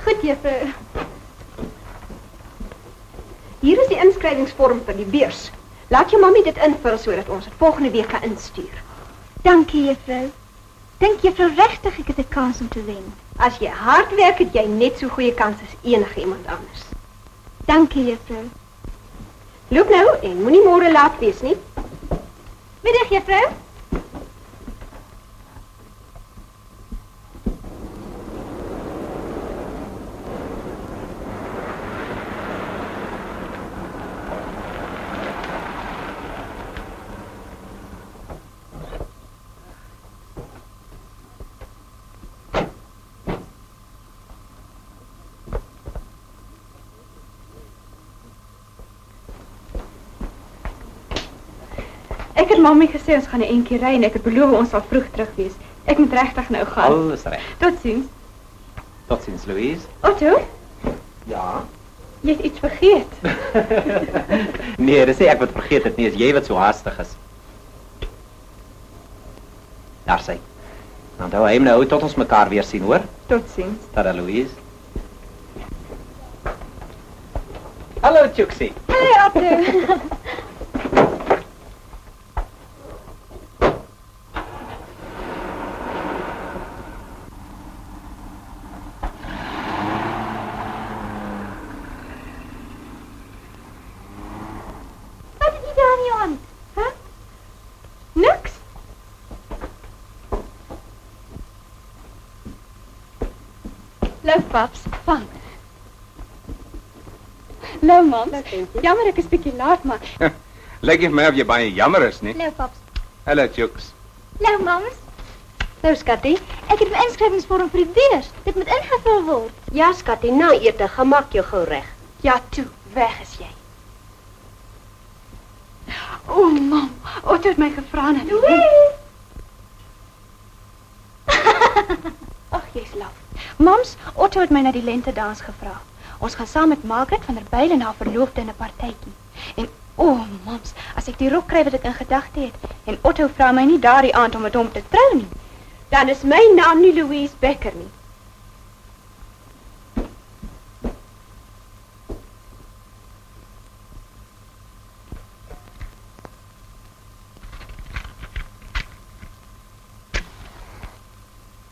Goed, juffrou. Hier is die inskrywingsvorm vir die beurs. Laat jou mammie dit invul sodat ons dit volgende week kan instuur. Dankie, juffrou. Dink juffrou regtig ek het 'n kans om te wen? As jy hard werk, het jy net so goeie kans as enige iemand anders. Dankie, juffrou. Loop nou en moenie môre laat wees nie. Middag, juffrou. Ek het mammie gesê ons gaan 'n entjie ry en ek het beloof ons sal vroeg terug wees. Ek moet regtig nou gaan. Alles reg. Totsiens. Totsiens, Louise. Otto? Ja. Jy het iets vergeet. Nee, dis nie ek wat vergeet het nie, is jy wat so haastig is. Daar sy. Onthou hy nou tot ons mekaar weer sien, hoor? Totsiens. Tada, Louise. Hallo, Tjuxie. Hey, Otto. Lou, paps, vang. Lou, mams. Jammer, ek is bietjie laat, maar... Lyk vir my of jy baie jammer is, nie? Lou, paps. Hallo, Tjuks. Lou, mams. Nou, skattie. Ek het 'n inskrywingsvorm vir die beurs. Dit moet ingevul word. Ja, skattie, na ete, gemaak jou gou reg. Ja, toe, weg is jy. O, mam, Otto het my gevra na die... Ag, jy's laf. Mams, Otto het my na die lentedans gevra. Ons gaan saam met Margaret van der Byl en haar verloofde in 'n partytjie. En mams, as ek die rok kry wat ek in gedagte het en Otto vra my nie daardie aand om met hom te trou nie, dan is my naam nie Louise Becker nie.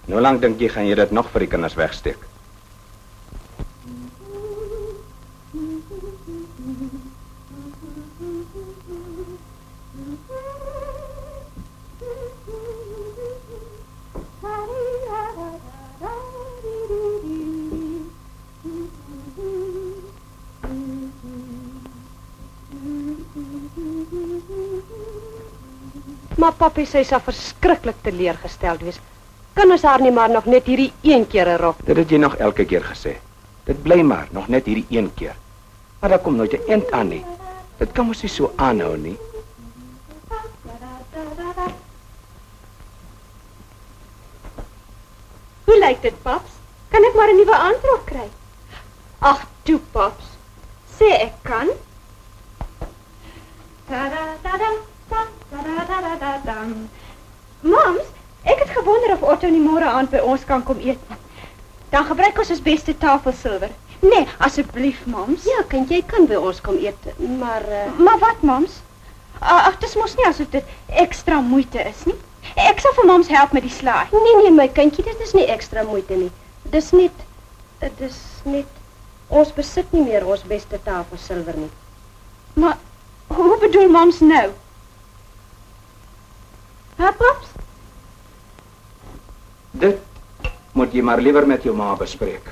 Hoe lank dink jy gaan jy dit nog vir die kinders wegsteek? Maar papi sê sy sal verskriklik teleurgesteld wees. Kan ons haar nie maar nog net hierdie een keer 'n rok? Dit het jy nog elke keer gesê. Dit bly maar nog net hierdie een keer. Maar daar kom nooit 'n eind aan nie. Dit kan mos nie so aanhou nie. Hoe lyk dit, paps? Kan ek maar 'n nuwe aantrek kry? Ag, toe, paps. Sê ek kan. Mams, ek het gewonder of Otto nie môre aand by ons kan kom eet. Dan gebruik ons beste tafelsilwer. Nee, asseblief, mams. Ja, jy kan by ons kom eet, maar... Maar wat, mams? Ag, dis mos nie asof dit ekstra moeite is nie. Ek sal vir mams help met die slaai. Nee, my kindjie, dit is nie ekstra moeite nie. Dis net... Ons besit nie meer ons beste tafelsilwer nie. Maar, hoe bedoel mams nou? Ha, paps? Dit moet jy maar liewer met jou ma bespreek.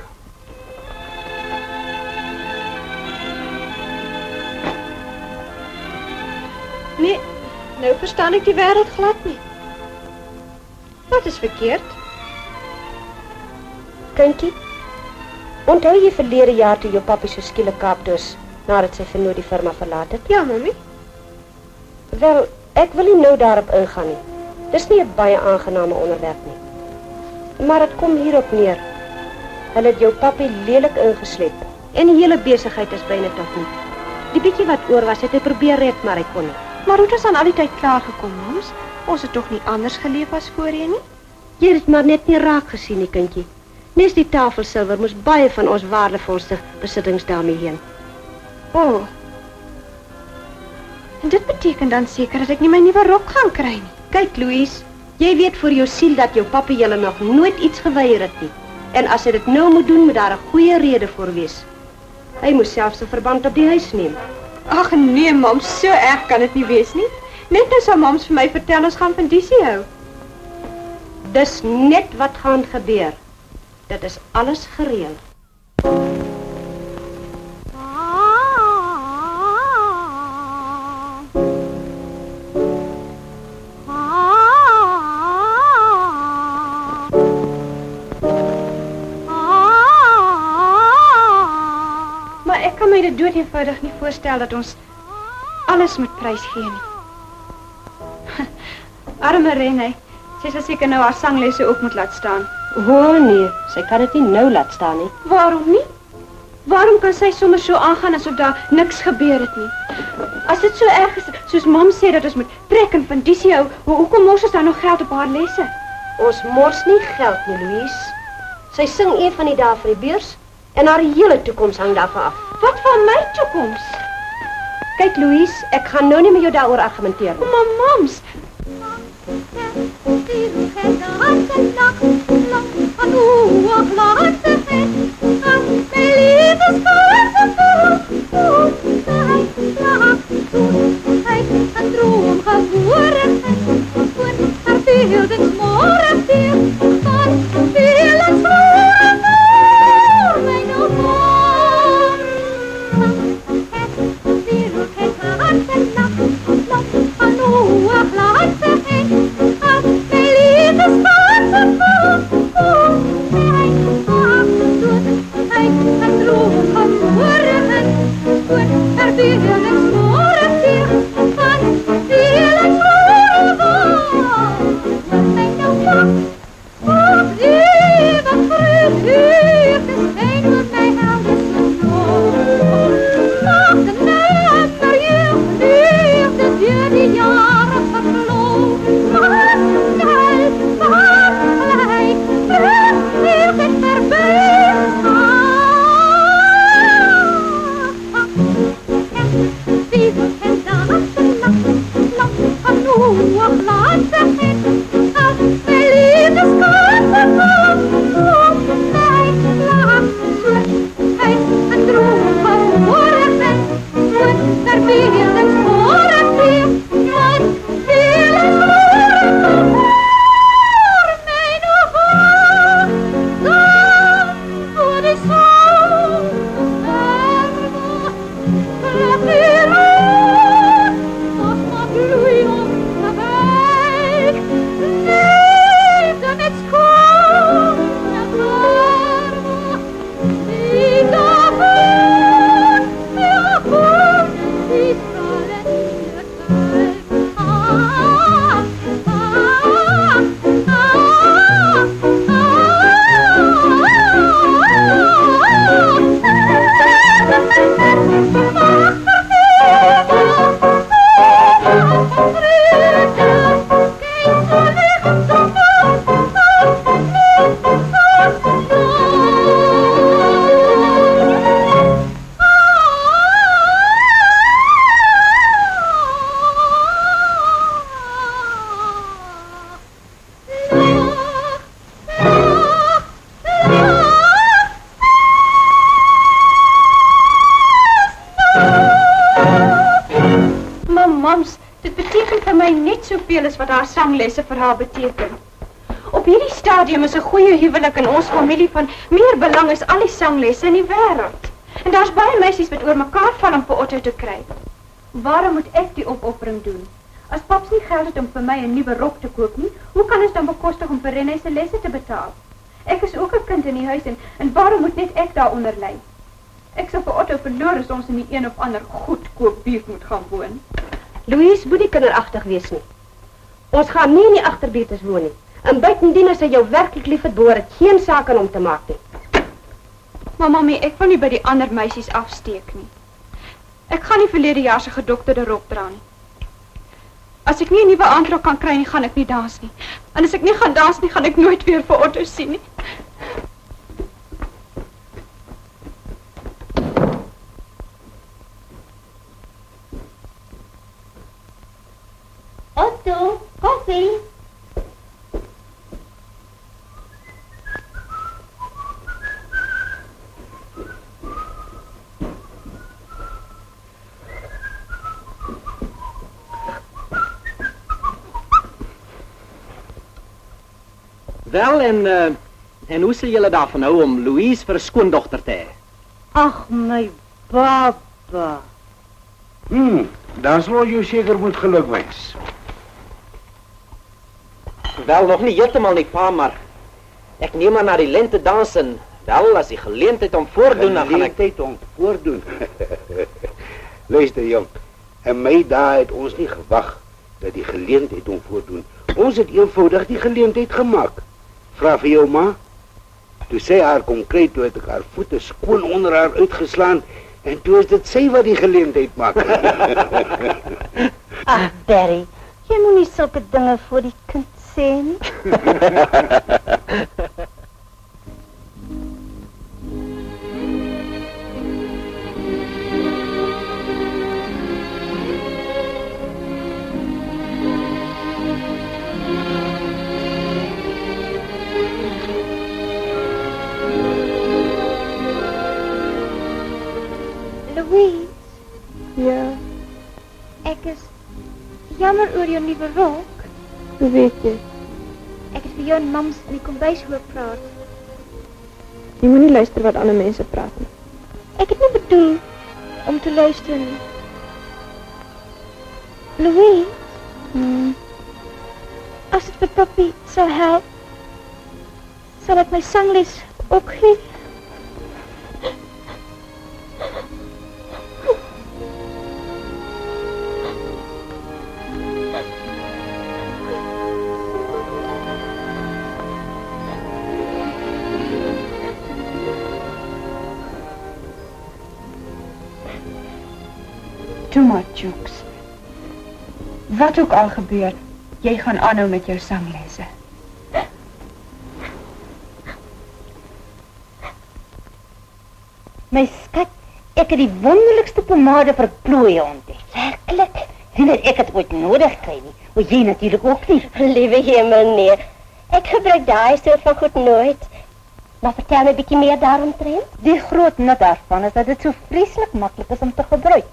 Nee, nou verstaan ek die wêreld glad nie. Wat is verkeerd? Kindjie, onthou jy verlede jaar toe jou papi so skielik Kaap toe is, nadat sy vernoot die firma verlaat het? Ja, mami. Wel, ek wil nie nou daarop ingaan nie. Dis nie 'n baie aangename onderwerp nie. Maar dit kom hierop neer. Hulle het jou papi lelik ingesleep en die hele besigheid is byna tot nie. Die bietjie wat oor was, het hy probeer red, maar hy kon nie. Maar hoe het ons aan al die tyd klaar gekom, mams? Ons het tog nie anders geleef as voorheen nie? Jy het dit maar net nie raak gesien nie, kindjie. Nes die tafelsilwer moes baie van ons waardevolste besittings daarmee heen. Oh. En dit beteken dan seker dat ek nie my nuwe rok gaan kry nie. Kyk, Louise, jy weet vir jou siel dat jou pappa julle nog nooit iets geweier het nie. En as hy dit nou moet doen, moet daar 'n goeie rede vir wees. Hy moes selfs 'n verband op die huis neem. Ag nee, mam, so erg kan dit nie wees nie. Net nou sou mams vir my vertel ons gaan kondisie hou. Dis net wat gaan gebeur. Dit is alles gereël. Maar ek kan my dit dood eenvoudig nie voorstel dat ons alles moet prys gee nie. Arme Renée, sy sal seker nou haar sanglesse ook moet laat staan. O nee, sy kan dit nie nou laat staan nie. Waarom nie? Waarom kan sy sommer so aangaan asof daar niks gebeur het nie? As dit so erg is, soos mam sê dat ons moet trek en kondisie hou, hoekom mors ons dan nog geld op haar lesse? Ons mors nie geld nie, Louise. Sy sing een van die dae vir die beurs en haar hele toekoms hang daarvan af. Wat van my toekoms? Kyk, Louise, ek gaan nou nie met jou daaroor argumenteer nie. Maar mams, wat haar sanglesse vir haar beteken. Op hierdie stadium is 'n goeie huwelik in ons familie van meer belang as al die sanglesse in die wêreld. En daar's baie meisies wat oor mekaar val om vir Otto te kry. Waarom moet ek die opoffering doen? As paps nie geld het om vir my 'n nuwe rok te koop nie, hoe kan ons dan bekostig om vir Renée se lesse te betaal? Ek is ook 'n kind in die huis en waarom moet net ek daaronder ly? Ek sal vir Otto verloor as ons in die een of ander goedkoop buurt moet gaan woon. Louise moet nie kinderagtig wees nie. Ons gaan nie in die agterbuurtes woon nie. En buitendien as hy jou werklik liefhet, behoort dit geen saak aan hom te maak nie. Maar mami, ek wil nie by die ander meisies afsteek nie. Ek gaan nie verlede jaar se gedokterde rok dra nie. As ek nie 'n nuwe aantrek kan kry nie, gaan ek nie dans nie. En as ek nie gaan dans nie, gaan ek nooit weer vir Otto sien nie. Otto, koffie. Wel, en hoe sal julle daarvan hou om Louise vir 'n skoondogter te hê? Ag, my baba. Dan sal jy seker moet geluk wens. Wel, nog nie heeltemal nie, pa, maar ek neem maar na die lente dans en wel, as die geleentheid om voordoen, dan gaan ek... Geleentheid om voordoen. Luister, jong, en my dae het ons nie gewag dat die geleentheid om voordoen. Ons het eenvoudig die geleentheid gemaak. Vra vir jou ma. Toe sy haar kom kry, toe het ek haar voete skoon onder haar uitgeslaan en toe is dit sy wat die geleentheid maak. Ag, Barry, jy moet nie sulke dinge voor die kind sê nie. Louise? Ja? Ek is jammer oor jou nuwe rok. Hoe weet jy? Ek het vir jou en mams in die kombuis hoor praat. Jy moet nie luister wat ander mense praat nie. Ek het nie bedoel om te luister nie. Louise? As dit vir papi sal help, sal ek my sangles ook gee. Toe maar, Jukes. Wat ook al gebeur, jy gaan aanhou met jou sanglesse. My skat, ek het die wonderlikste pomade vir plooie ontdek. Werklik? En ek het ooit nodig kry nie. O, jy natuurlijk ook nie. Liewe hemel, nee. Ek gebruik daai soort van goed nooit. Maar vertel my 'n bietjie meer daaromtrent. Die groot nut daarvan is dat dit so vreeslik maklik is om te gebruik.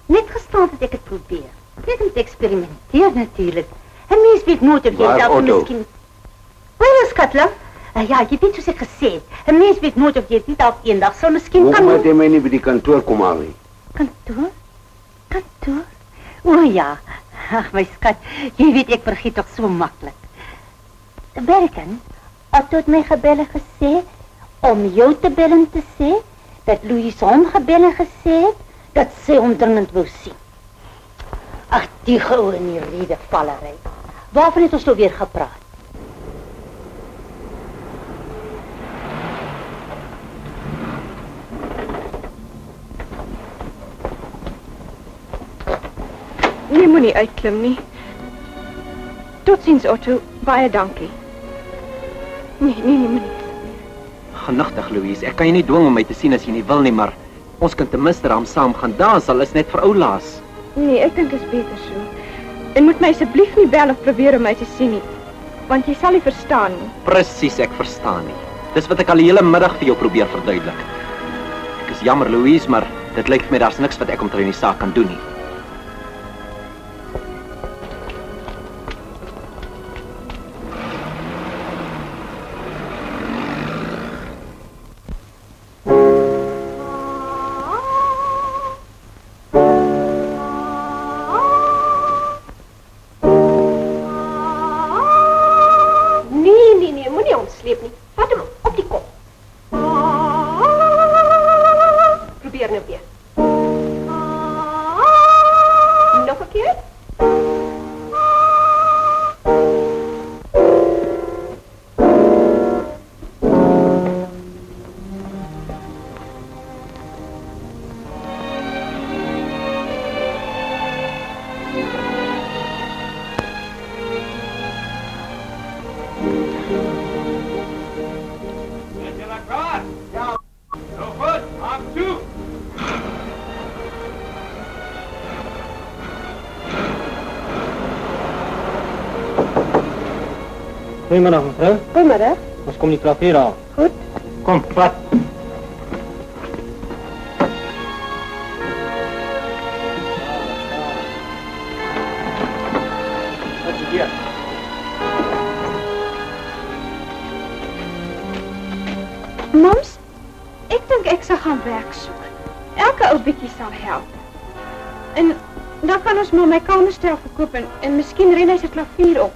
Net gestaan het ek het probeer. Net om te eksperimenteer natuurlijk. En mens weet nooit of jy self miskien... Waar is Katla? Ja, jy weet soos ek gesê het. En mens weet nooit of jy dit dalk eendag sal miskien kan... Hoekom het jy my nie by die kantoor kom haal nie? Kantoor? Kantoor? O ja. Ag my skat, jy weet ek vergeet toch so maklik. Berken, Otto het my gebel en gesê om jou te bel en te sê dat Louise hom gebel en gesê het dat sy hom dringend wou sien. Ag, die goue in die redevallerij. Waarvan het ons nou weer gepraat? Jy moet nie uitklim nie. Totsiens, Otto. Baie dankie. Nee, moet nie. Genigtig, Louise. Ek kan jy nie dwing om my te sien as jy nie wil nie, maar ons kan ten minste raam saam gaan dans, al is net vir oulaas. Nee, ek dink dit is beter so. En moet my asseblief nie bel of probeer om my te sien nie, want jy sal nie verstaan nie. Presies, ek verstaan nie. Dis wat ek al die hele middag vir jou probeer verduidelik. Ek is jammer, Louise, maar dit lyk vir my daar's niks wat ek omtrent die saak kan doen nie. sleep nie. Vat hom op die kop. Probeer nou weer. Nog 'n keer. Goedemiddag, mevrouw. Goedemiddag. Ons kom die klavier aan. Goed. Kom, vat. Wat is hier? Mams, ek dink ek sal gaan werk soek. Elke ou bietjie sal help. En dan kan ons maar my kamerstel verkoop en miskien ren hy sy klavier op.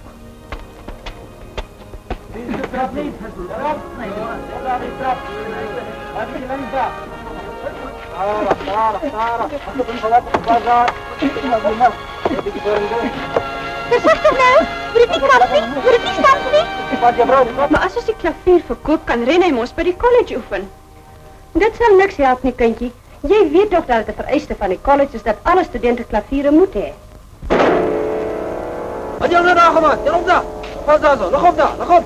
Maar as ons die klavier verkoop, kan ren hy mos by die college oefen. Dit sal niks help nie, kindjie. Jy weet toch dat het 'n vereiste van die college is dat alle studente klaviere moet hê. Wat jy nou daar gemaak? Jy op daar. Pas daar zo. Nog op daar. Nog op.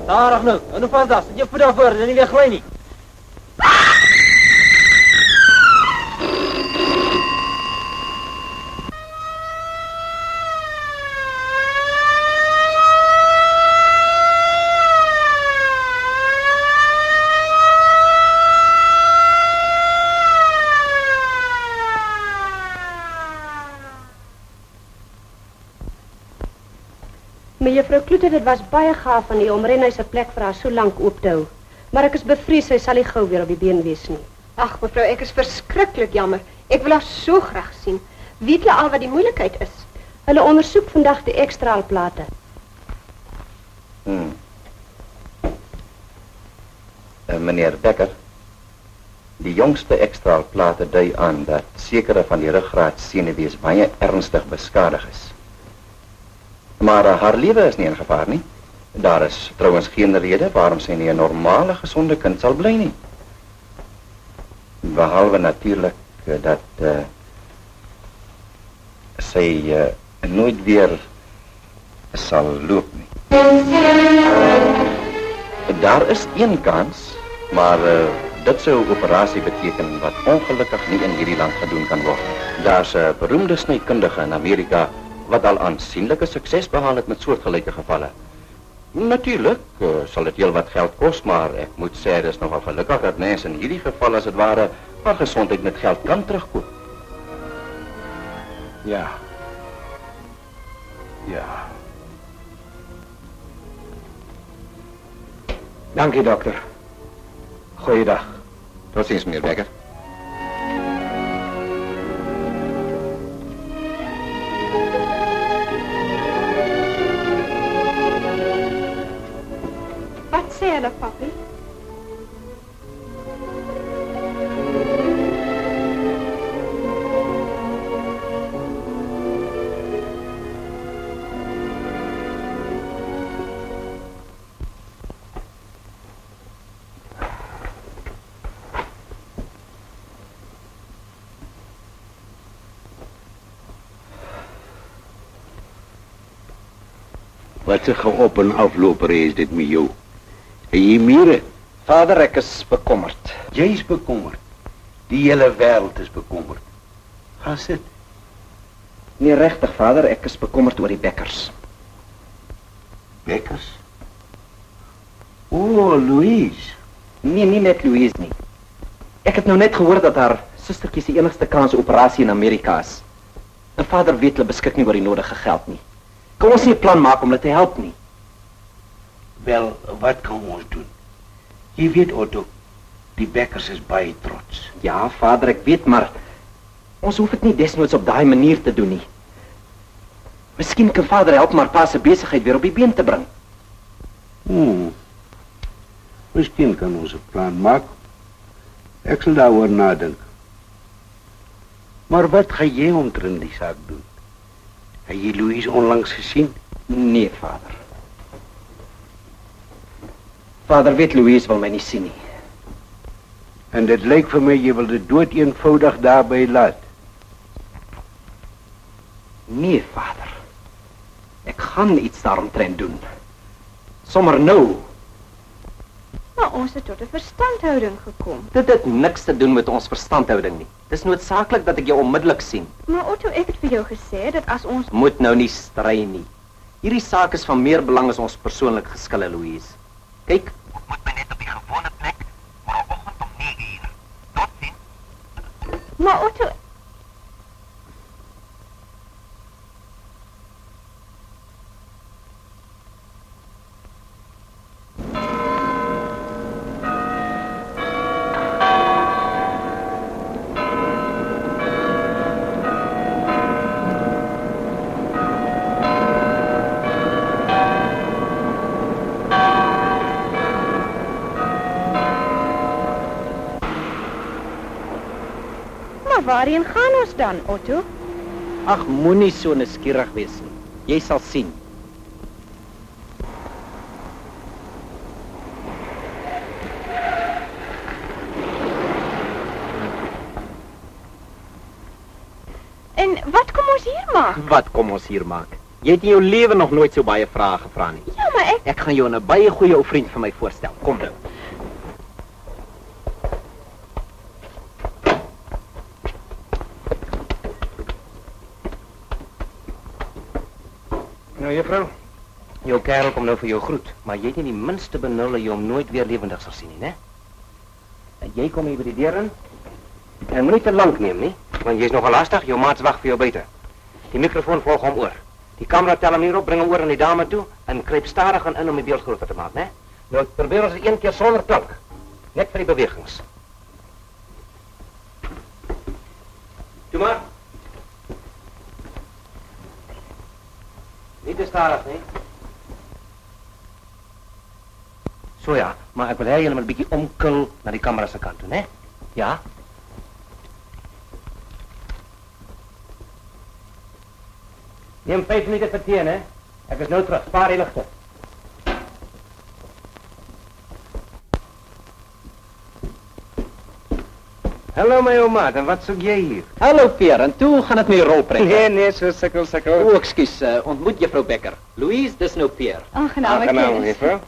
Daar nou. En nou pas daar. Sit jy voet daar voor en nie weer gly nie. Mevrou Kloete, dit was baie gaaf van u om Renay se plek vir haar so lank oop te hou. Maar ek is bevrees sy sal nie gou weer op die been wees nie. Ag, mevrou, ek is verskriklik jammer. Ek wil haar so graag sien. Weet jy al wat die moeilikheid is? Hulle ondersoek vandag die ekstraalplate. Meneer Becker, die jongste ekstraalplate dui aan dat sekere van die ruggraatsenuwees baie ernstig beskadig is. Maar haar lewe is nie in gevaar nie. Daar is trouwens geen rede waarom sy nie 'n normale, gesonde kind sal bly nie. Behalwe natuurlik dat sy nooit weer sal loop nie. Daar is een kans, maar dit sou 'n operasie beteken wat ongelukkig nie in hierdie land gedoen kan word. Daar's 'n beroemde snykundige in Amerika wat al aansienlike sukses behaal het met soortgelyke gevalle. Natuurlik sal dit heel wat geld kos, maar ek moet sê dit is nogal gelukkig dat mense in hierdie geval as dit ware haar gesondheid met geld kan terugkoop. Ja. Ja. Dankie, dokter. Goeiedag. Tot ziens, meneer Becker. Wat sê hulle, papi? Wat 'n geop en afloper is dit met jou? En jy mure? Vader, ek is bekommerd. Jy is bekommerd. Die hele wêreld is bekommerd. Ga sit. Nee, regtig, vader, ek is bekommerd oor die Beckers. Beckers? O, Louise. Nee, nie net Louise nie. Ek het nou net gehoor dat haar sustertjie se enigste kans operasie in Amerika is. En vader weet hulle beskik nie oor die nodige geld nie. Kan ons nie 'n plan maak om hulle te help nie? Wel, wat kan ons doen? Jy weet, Otto, die Beckers is baie trots. Ja, vader, ek weet, maar ons hoef dit nie desnoods op daai manier te doen nie. Miskien kan vader help maar pa se besigheid weer op die been te bring. Miskien kan ons 'n plan maak. Ek sal daaroor nadink. Maar wat gaan jy omtrent die saak doen? Het jy Louise onlangs gesien? Nee, vader. Vader weet Louise wil my nie sien nie. En dit lyk vir my jy wil dit dood eenvoudig daarby laat. Nee, vader. Ek gaan iets daaromtrent doen. Sommer nou. Maar ons het tot 'n verstandhouding gekom. Dit het niks te doen met ons verstandhouding nie. Dis noodsaaklik dat ek jou onmiddellik sien. Maar Otto, ek het vir jou gesê dat as ons... Moet nou nie stry nie. Hierdie saak is van meer belang as ons persoonlik geskille, Louise. Kyk, ek moet my net op die gewone plek, maar oggend om 9:00. Tot sien. Maar Otto... Waarheen gaan ons dan, Otto? Ag, moenie so nuuskierig wees nie. Jy sal sien. En wat kom ons hier maak? Wat kom ons hier maak? Jy het in jou lewe nog nooit so baie vrae gevra nie. Ja, maar Ek gaan jou 'n baie goeie ou vriend van my voorstel. Kom nou. Nou, juffrou, jou kerel kom nou vir jou groet, maar jy het nie die minste benul dat jy hom nooit weer lewendig sal sien nie, né? En jy kom hier by die deur in, en moenie te lank neem nie, want jy's nogal lastig, jou maats wag vir jou buite. Die mikrofoon volg hom oor. Die kamera tel hom hierop, bring hom oor aan die dame toe, en kruip stadig in om die beeld groter te maak, né? Nou, probeer ons dit een keer sonder klank, net vir die bewegings. Toe maar. Niet te stadig, nee. So ja, maar ek wil hê julle moet 'n bietjie omkil na die kamera se kant toe, né? Ja. Neem 5 minute vir tee, né? Ek is nou terug. Spaar die ligte. Hallo my ou maat, en wat soek jy hier? Hallo Pierre, en toe gaan dit met die rolprent. Nee, so sukkel. O, ekskuus, ontmoet juffrou Becker. Louise, dis nou Pierre. Aangenaam, juffrou.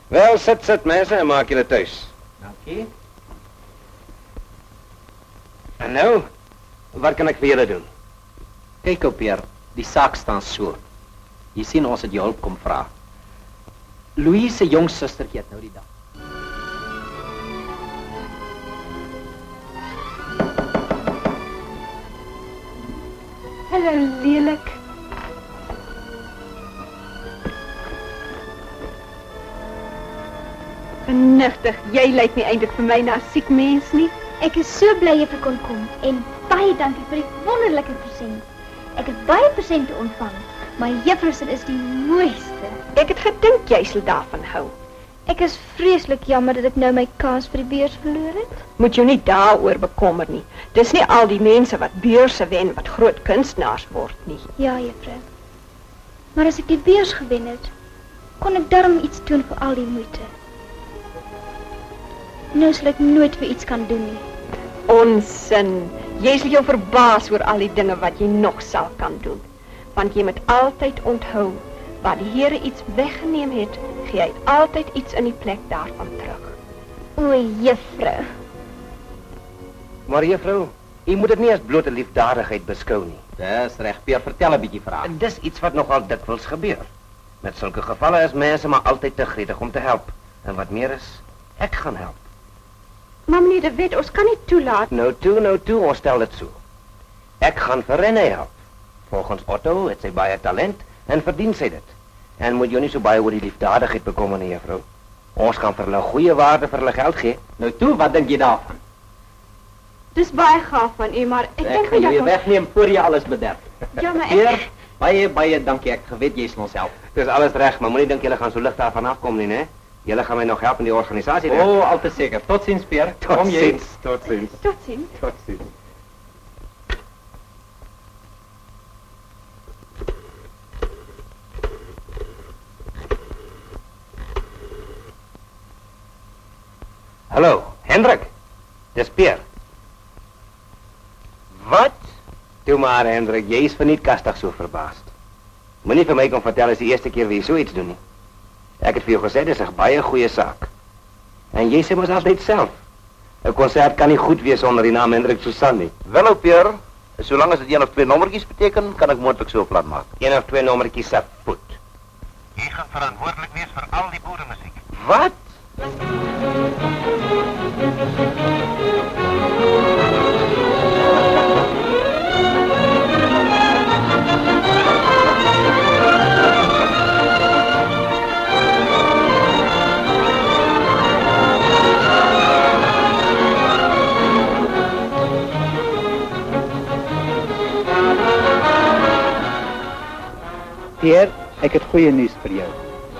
Wel, sit mense en maak julle tuis. Dankie. En nou, wat kan ek vir julle doen? Kyk ou Pierre, die saak staan so. Jy sien ons het jou hulp kom vra. Louise se jong suster het nou die dag. Hallo, lelik. Genigtig, jy lyk nie eintlik vir my na 'n siek mens nie. Ek is so bly jy kon kom en baie dankie vir die wonderlike present. Ek het baie presente ontvang, maar juffrou se is die mooiste. Ek het gedink jy sal daarvan hou. Ek is vreeslik jammer dat ek nou my kans vir die beurs verloor het. Moet jou nie daaroor bekommer nie. Dis nie al die mense wat beurse wen wat groot kunstenaars word nie. Ja, juffrou. Maar as ek die beurs gewen het, kon ek darm iets doen vir al die moeite. Nou sal ek nooit weer iets kan doen nie. Onsin. Jy sal jou verbaas oor al die dinge wat jy nog sal kan doen. Want jy moet altyd onthou, waar die Here iets weggeneem het, gee hy altyd iets in die plek daarvan terug. O, juffrou. Maar juffrou, u moet dit nie as blote liefdadigheid beskou nie. Dis reg, Pierre, vertel 'n bietjie vrae. Dis iets wat nogal dikwels gebeur. Met sulke gevalle is mense maar altyd te gretig om te help. En wat meer is, ek gaan help. Maar meneer de Wet, ons kan nie toelaat. Nou toe, ons stel dit so. Ek gaan vir René help. Volgens Otto het sy baie talent en verdien sy dit. En moet jy nie so baie oor die liefdadigheid bekommer nie, juffrou. Ons gaan vir hulle goeie waarde vir hulle geld gee. Nou toe, wat dink jy daarvan? Dis baie gaaf van u, maar ek dink nie dat ons wegneem voor jy alles bederf. Ja, maar ek... Baie dankie, ek geweet jy sal ons help. Dis alles reg, maar moenie dink julle gaan so lig daarvan afkom nie, né? Julle gaan my nog helpen in die organisatie. Al te zeker. Tot ziens, Pierre. Tot ziens. Tot ziens. Tot ziens. Tot ziens. Hallo, Hendrik. Dis Pierre. Wat? Toe maar, Hendrik, jy is verniet kastig so verbaasd. Moenie vir my kom vertel as die eerste keer wie jy so iets doen nie. Ek het vir jou gesê, dis 'n baie goeie saak. En jy sê mos altyd self. 'n Konsert kan nie goed wees sonder die naam Hendrik Susan nie. Wel op, Pierre. Solank as dit 1 of 2 nommertjies beteken, kan ek moontlik so 'n plan maak. 1 of 2 nommertjies se voet. Jy gaan verantwoordelik wees vir al die boeremusiek. Wat? Pierre, ek het goeie nuus vir jou.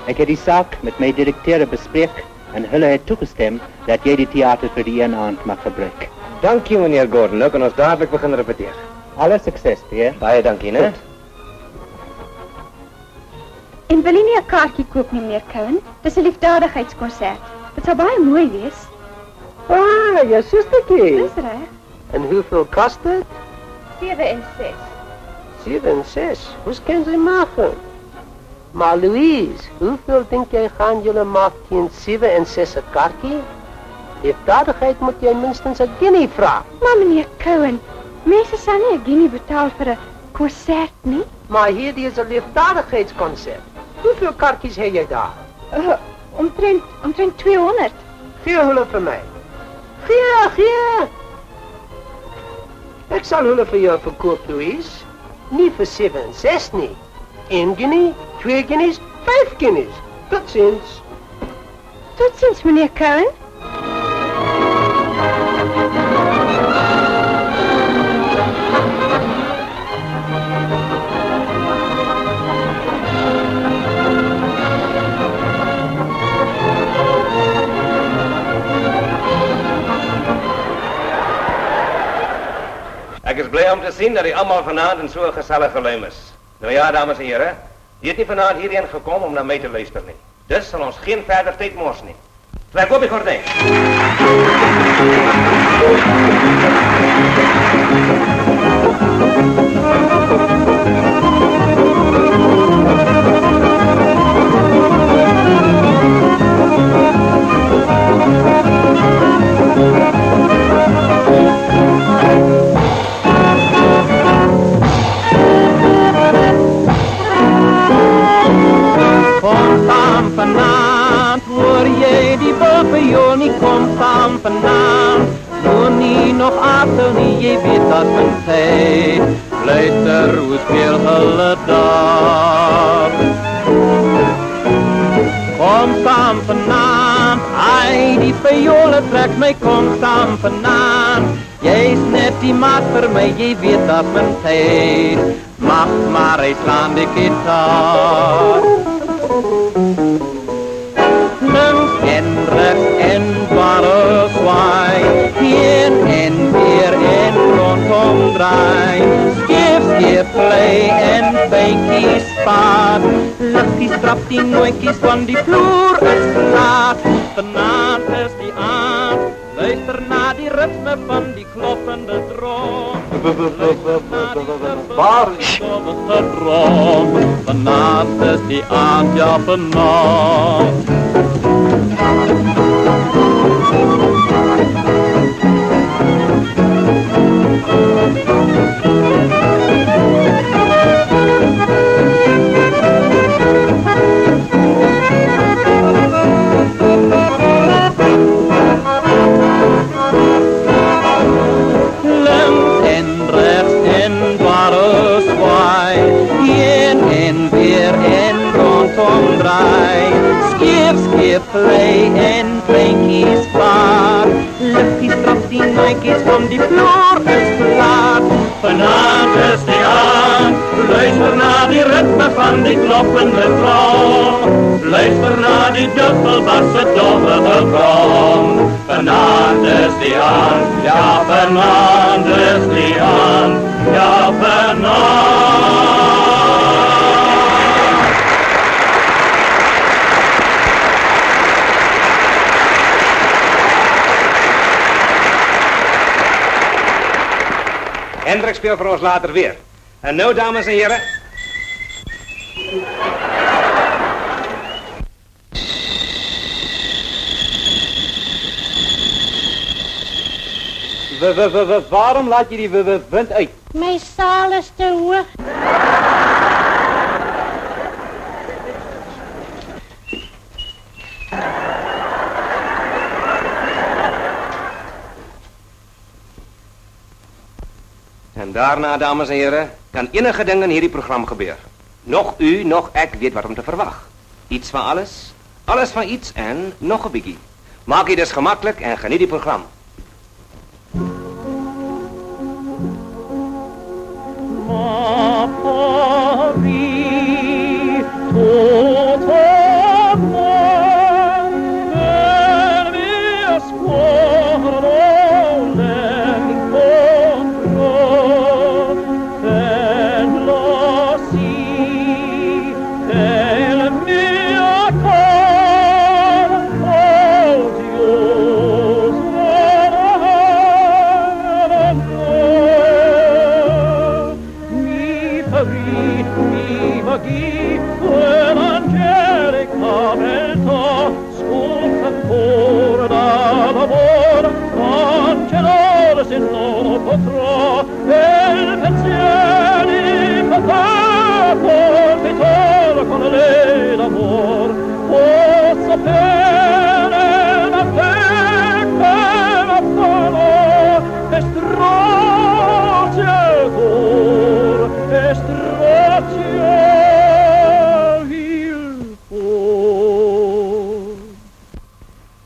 Ek het die saak met my direkteure bespreek en hulle het toegestem dat jy die theater vir die een aand mag gebruik. Dankie, meneer Gordon. Nou kan ons dadelik begin repeteer. Alle sukses, Pierre. Baie dankie, né? En wil jy nie 'n kaartjie koop nie, meneer Cohen? Dis 'n liefdadigheidskonsert. Dit sal baie mooi wees. Ah, jou sustertjie. Dis reg. En hoeveel kost dit? 7 en 6. 7 en 6. Hoe kan sy maken? Maar Louise, hoeveel denk jij gaan jullie maken teen 7 en 6 'n kaartjie? Liefdadigheid moet jy minstens 'n guinea vragen. Maar meneer Cohen, mense sal nie 'n guinea betaal vir 'n konsert nie. Maar hierdie is 'n liefdadigheidskonsert. Hoeveel kaartjies heb jy daar? Omtrent 200. Gee hulle vir my. Gee. Ek sal hulle vir jou verkoop, Louise. Nie vir 7 en 6 nie. 1 guinea, 2 guineas, 5 guineas. Tot ziens. Tot ziens, meneer Cohen. Ek is bly om te sien dat die almal vanaand in so 'n gesellige luim is. Nou ja, dames en here, jy het nie vanaand hierheen gekom om na my te luister nie. Dus sal ons geen verder tyd mors nie. Trek op die gordyn. Vanavond hoor jy die bovenjool nie kom saam vanavond. Doe nie nog aftel nie, jy weet dat men tyd. Luister hoe speel hulle daar. Kom saam vanavond, ai die vioole trek my, kom saam vanavond. Jy's net die maat vir my, jy weet dat men tyd. Mag maar hy slaan die gitaar. Links en rechts en bare zwaai, heen en weer en rondom draai. Skief, vlei en pijnkies spaat, luchties trap die nooitjies van die vloer is laat. Vanavond is die aand, luister na die ritme van die kloppende drom. Waar is drom? Vanavond is die aand, ja vanavond. Vlei en pijnkies vaar, luchtjes trap die nooitjies van die vloer is laat. Vanavond is die aand, luister na die ritme van van die kloppende trom. Luister naar die dubbelbasse doffe gebrom. Vanavond is die aan, ja vanavond is die aan, ja vanavond. Hendrik speelt voor ons later weer. En nou, dames en heren. Waarom laat je die wind uit? Mijn zaal is te hoog. En daarna, dames en heren, kan enige ding in hierdie program gebeuren. Nog u, nog ik weet wat om te verwachten. Iets van alles, alles van iets en nog een biggie. Maak je dus gemakkelijk en geniet die programma.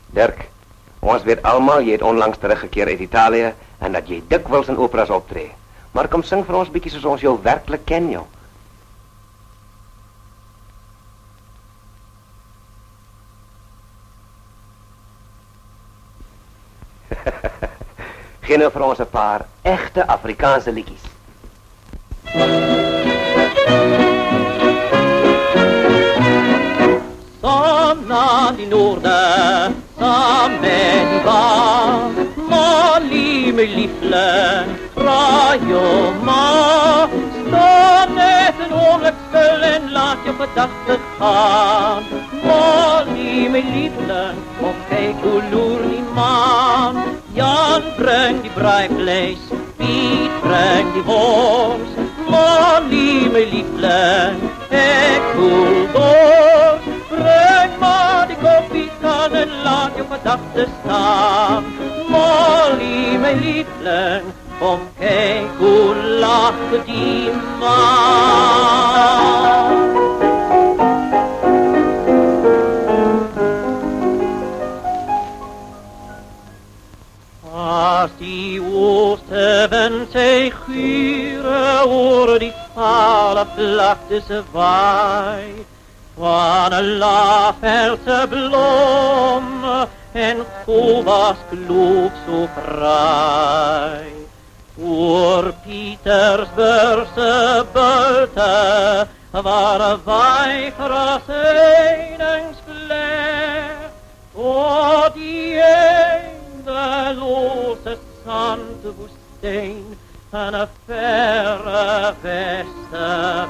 Dirk, ons weet allemaal, jy het onlangs teruggekeerd uit Italië en dat jy dikwels in operas optree. Maar kom sing vir ons bietjie soos ons jou werklik ken, jou. Geen nou vir ons 'n paar echte Afrikaanse liedjies. Saam na die noorde, saam met die baan, Molly, my liefling, vraag jou maar. Sta net een ogenblik stil en laat jou gedagten gaan. Molly, my liefling, kom kyk hoe loer die maan. Jan bring die braaivleis, Piet bring die wors. Molly, my liefling, ek voel dors. Breng maar die koffiekan en laat jou gedagten staan. Molly, my liefling, kom kyk hoe lacht die maan. Als die oostenwind sy gure oor die vale vlaktes waai, van een laafvelse blom en Kobas kloof so fraai. Oor Pietersburgse bulte, waar een weigras heiningsvlek, tot die eindeloze zandwoestijn en een verre westenweg.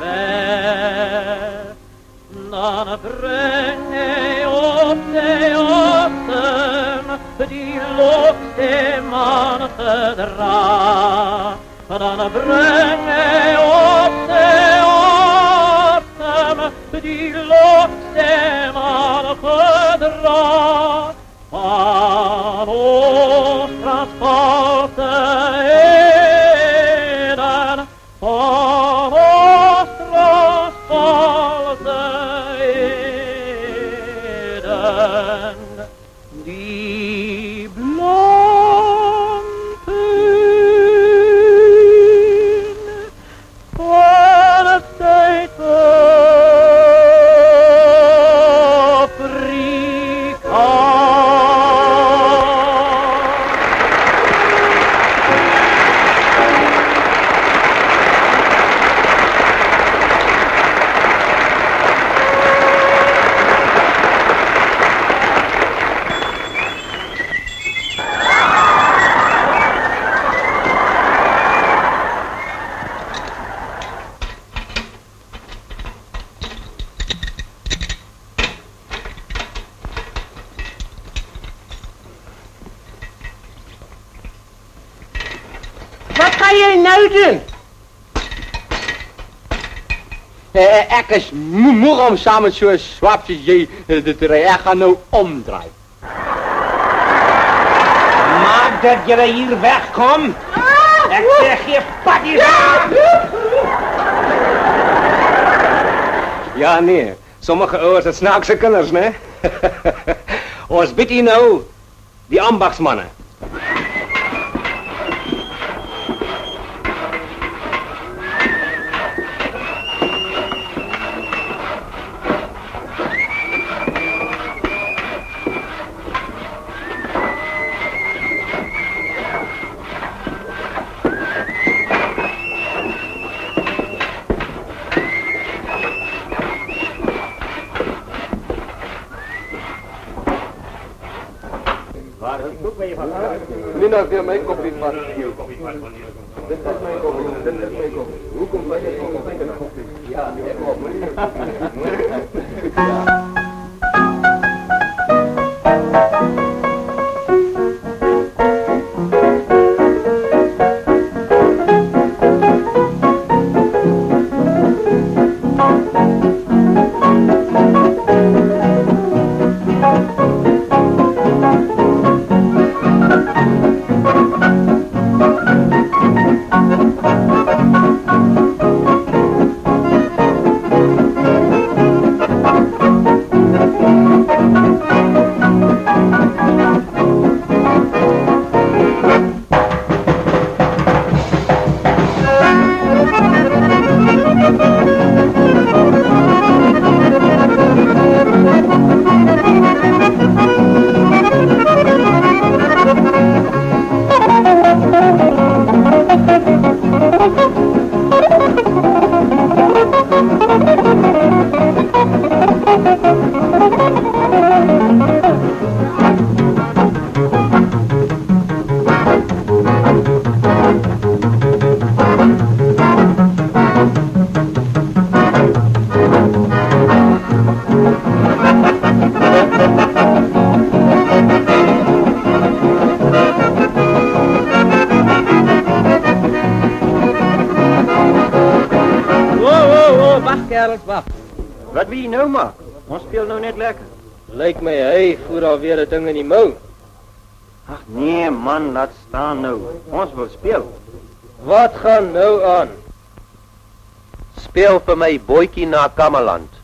Dan breng hij op de ossen die lokstem aangedragen. Dan breng hij op de ossen die lokstem aangedragen. Van ons transporten van ons transporten die blompen van het tijd gaan jy nou doen? Ek is moeg om saam met so swap soos jy te ry. Ek gaan nou omdraai. Maak dat jy hier wegkom. Ek sê gee paddies aan. Ja nee, sommige ouers het snaakse kinders, né? Ons bied hier nou die ambagsmanne. Nina, gee my koppie vat. Dit is my koppie. Hoekom vat jy my koppie? Ja, ek kom. Wat wil jy nou maak? Ons speel nou net lekker. Lyk my hy voer alweer 'n ding in die mou. Ag nee man, laat staan nou. Ons wil speel. Wat gaan nou aan? Speel vir my bootjie na Kameland.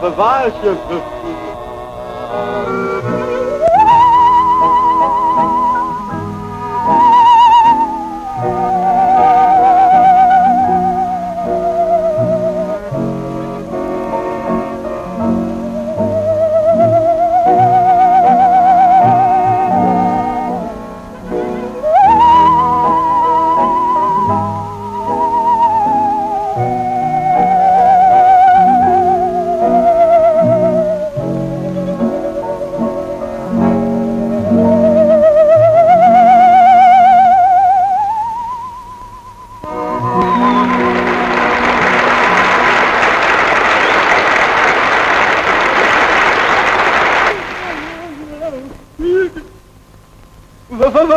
Bewaar je.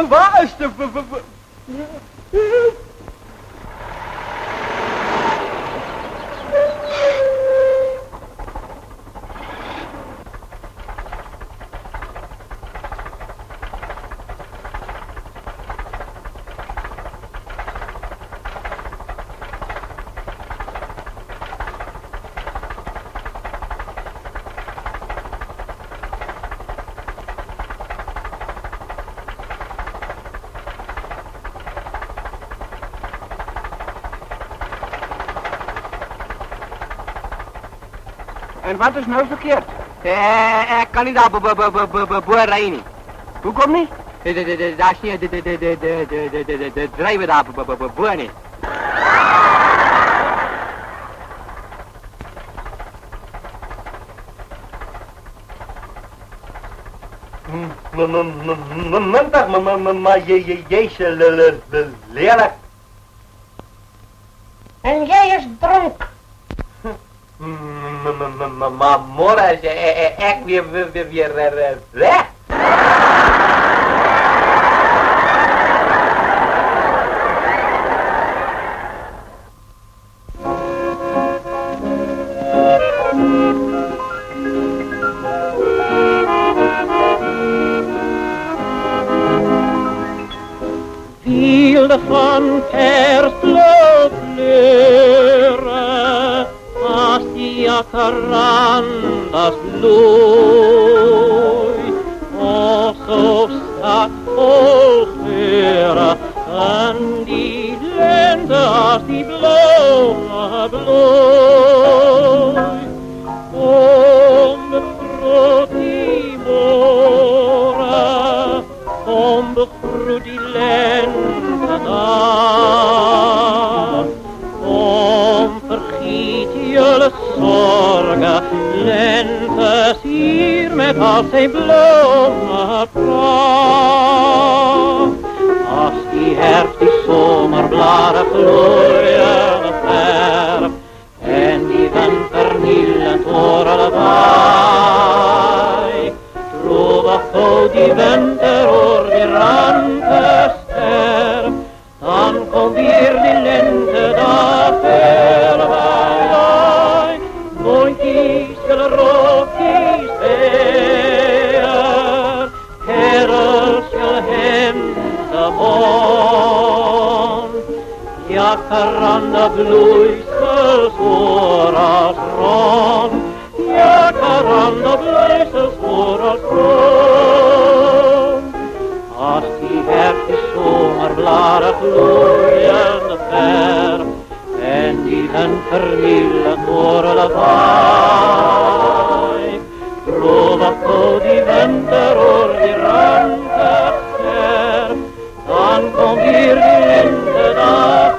Waar is de... En wat is nou verkeerd? Ik kan niet daar boerderij niet. Hoe kom niet? Daar is niet de drijven daar boer niet. Maar jeetje, lelijk. En jij is dronk. Maar morgen is ik weer weg. Wilde van kerstblauw kleuren, als die jacarandas bloei. Of zo staat vol geuren, en die lente als die blauwe bloei. Onbegroet die morgen, onbegroet die lente dag. Vergiet jullie zorgen, lente is hier met al zijn bloemen pracht. Als die herfst, die zomerbladen gloeien verf, en die wind vernielend door alle waai, droevig gauw die winter oor die rampen sterf, dan komt weer die lente dag voorbij. Mondjes zullen rookjes weer, kerels zullen hemden mond. Jacaranda bloeisels voor als rond, jacaranda bloeisels voor als rond. Als die herfst, die zomerbladen gloeien verf, en die wind vernielend door alle waai, droevig gauw die winter oor die rampen sterf, dan komt hier die lente dag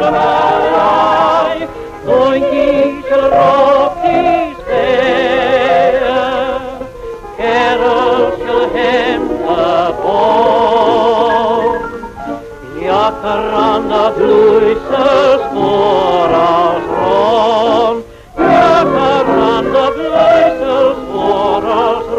voorbij. Nooitjes rookjes weer, kerels hemden bond. Jacaranda bloeisels voor als rond, jacaranda bloeisels voor als rond.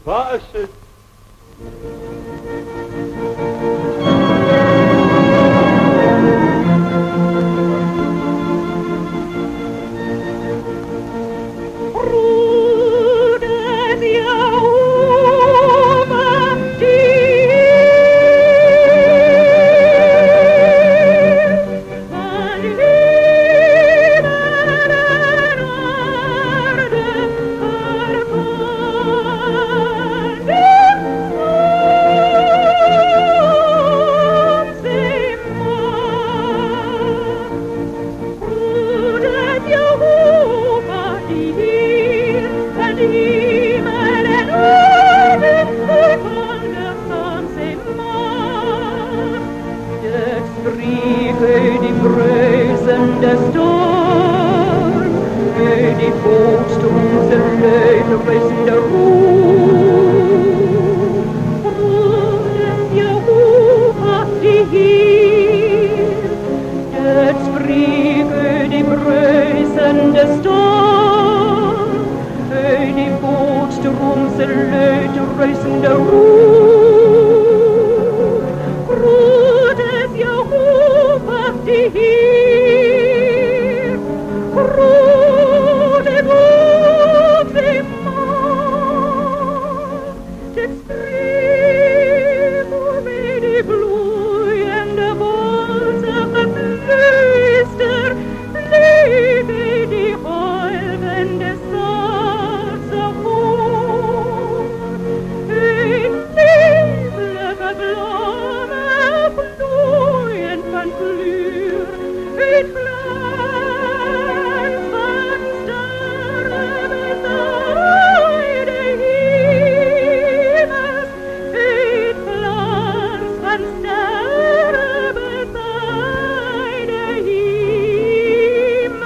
Waar is het? Die Boot stond fluit rustende roep. Roept Jehovah die Heer, het spreken die bruisende storm, uit die bootstroom se luid ruisende roep. Groot is Jehovah die Heer, groot en hoog die macht, het streef voor mij die bloeiende wolzige fluister, leef in die golvende zachte voort, in lieflijke bloemen bloeien van kleur, in glans van sterren bezaaid de hemels, in glans van sterren bezaaid de hemels,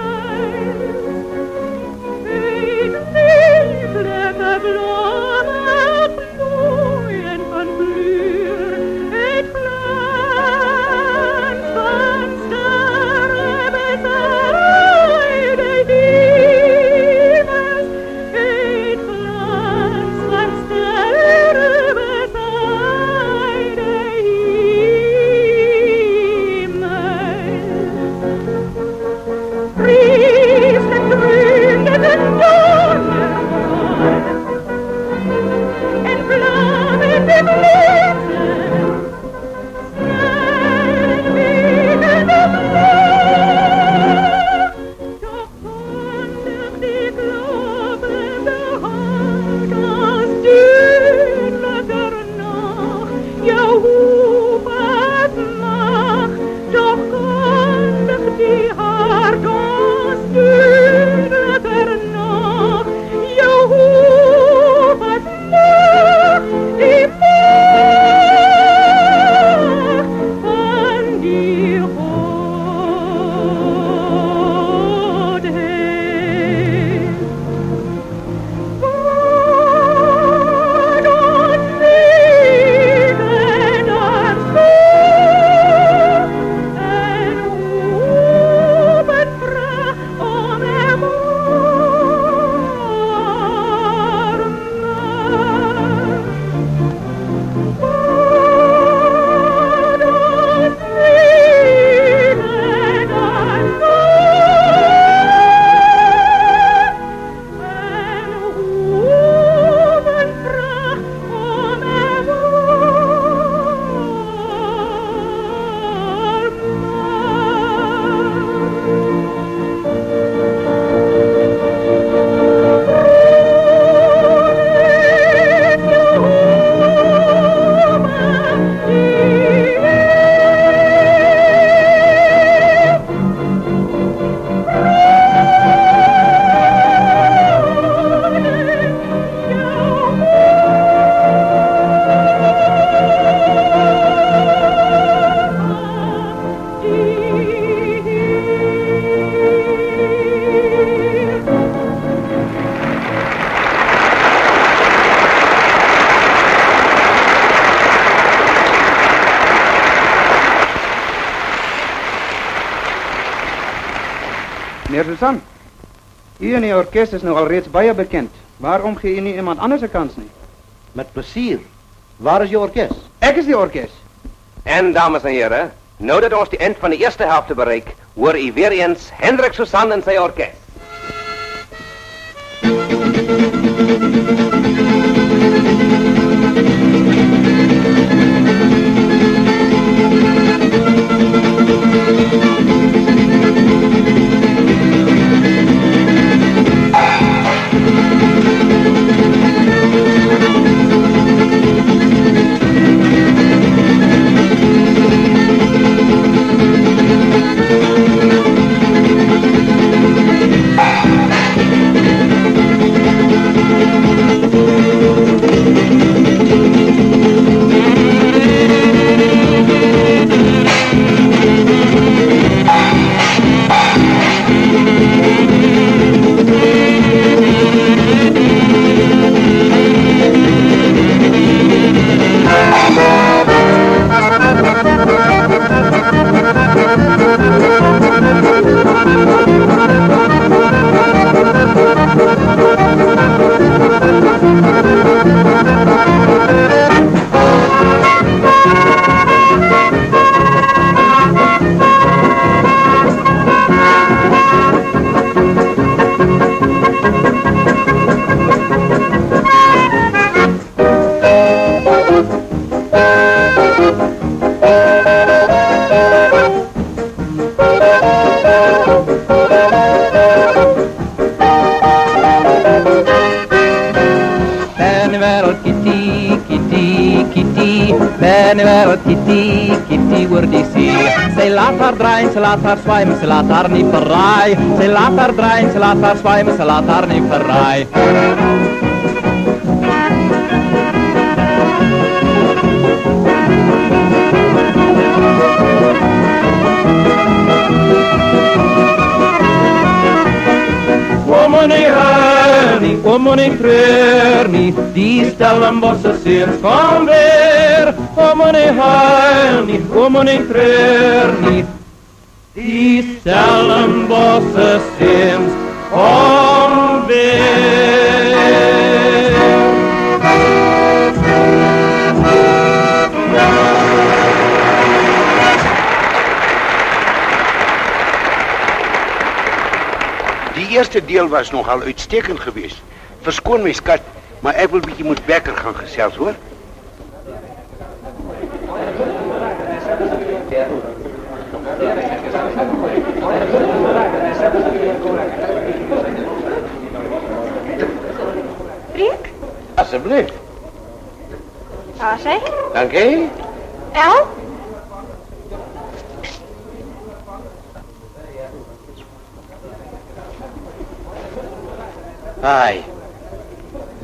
in lieflijke bloemen bloeien van kleur, in glans van sterren bezaaid de hemels, in glans van sterren bezaaid de hemels. Pries de kruinende dondergordel en vlammende blitzen, snel wiegende vlag, doch kondig die kloppende hart als duidelijker nog Jehovah's macht, doch kondig die hart als duidelijker nog Jehovah's macht, die macht van die Godheid. God ons zegen als God en open vraag om hem armen. God ons zegen als God en open vraag om hem Meneer Susan, u en uw orkest is nu al reeds baie bekend. Waarom gee u nie iemand anders 'n kans nie? Met plezier. Waar is je orkest? Ek is die orkest. En dames en heren, nou dat ons die eind van de eerste helft bereik, hoor u weer eens Hendrik Susan en zijn orkest. Ben wereld kitty, kitty wordt die zee. Zij laat haar draaien, ze laat haar zwijmen, ze laat haar niet verraaien. Zij laat haar draaien, ze laat haar zwijmen, ze laat haar niet verraaien. O meneer treur niet, die Stellenbosse Seens kom weer. O meneer huil niet, o meneer treur niet, die Stellenbosse Seens kom weer. Die eerste deel was nogal uitstekend geweest. Verskoon my skat, maar ek wil bietjie met Bekker gaan gesels, hoor. Freek? Asseblief. Daar sê. Dankie. El? Ai.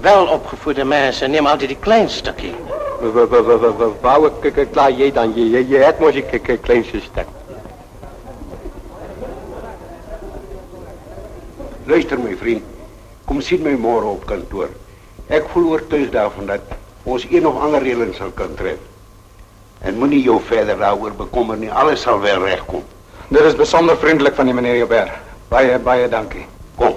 Welopgevoede mensen nemen altijd die klein stukje. Wou ik klaar je dan? Je hebt moest ik een kleinste stuk. Luister my vriend, kom sien my môre op kantoor. Ek voel oortuig daarvan dat ons een of ander reëling sal kan tref. En moenie jou verder daaroor bekommer nie, alles sal wel regkom. Dit is besonder vriendelik van die meneer Joubert. Baie dankie. Kom.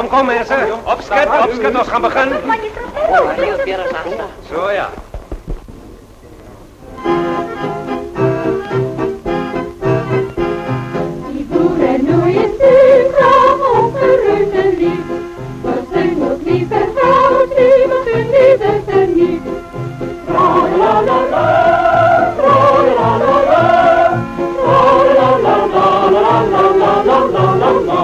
Kom mensen, opskit, ons gaan beginnen. Zo ja. Die boeren nooien zijn graag opgeruimd en lief. Maar zijn ook niet vertrouwd, niemand hun liefde verniet. La la la la, la la la la, la la la la, la la la la la.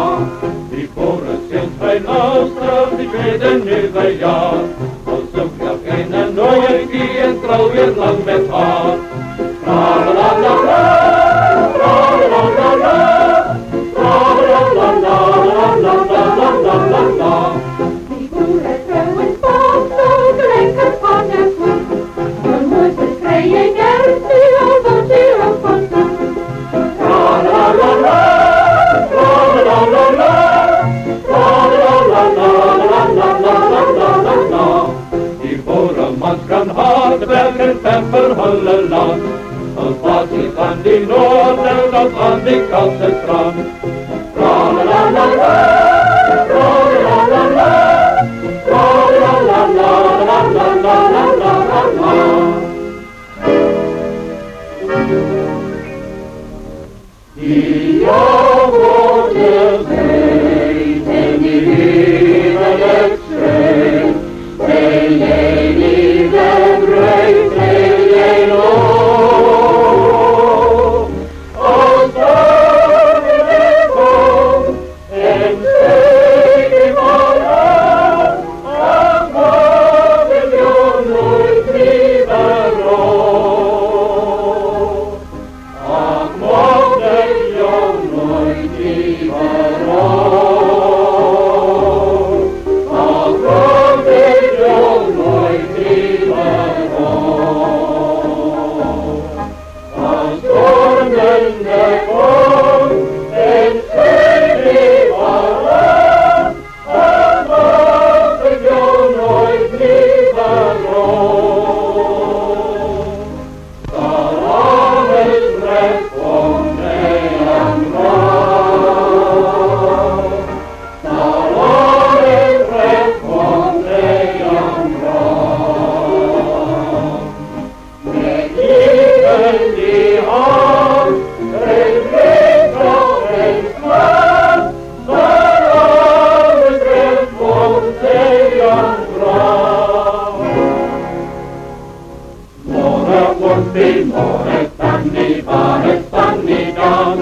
Die boeren zijn geen oudstraf, die weten nu bij jaar. Als zoek nog een nooit die en trouw weer lang met haar. La la la la, la la la la, la la la la, la la la la la. Die boeren trouwen vast, zo lekker van het goed. Hun moeders krijgen geld, nu al wat ze ook van doen. La la la la, la la la la. Die boerenmans kan hard werken en verhullen land. Als wat hij van die noorden tot aan die Kalse strand. La la la la, la la la la, la la la la, la la la la. Die jouw woorden weet en die liefelijk schreeuwt. Ben jij lieve bruid, ben jij nog? Als de kom en steek je van aan, dan mag ik jou nooit meer berouw. Oompie môre Sunny, waar is Sunny dan?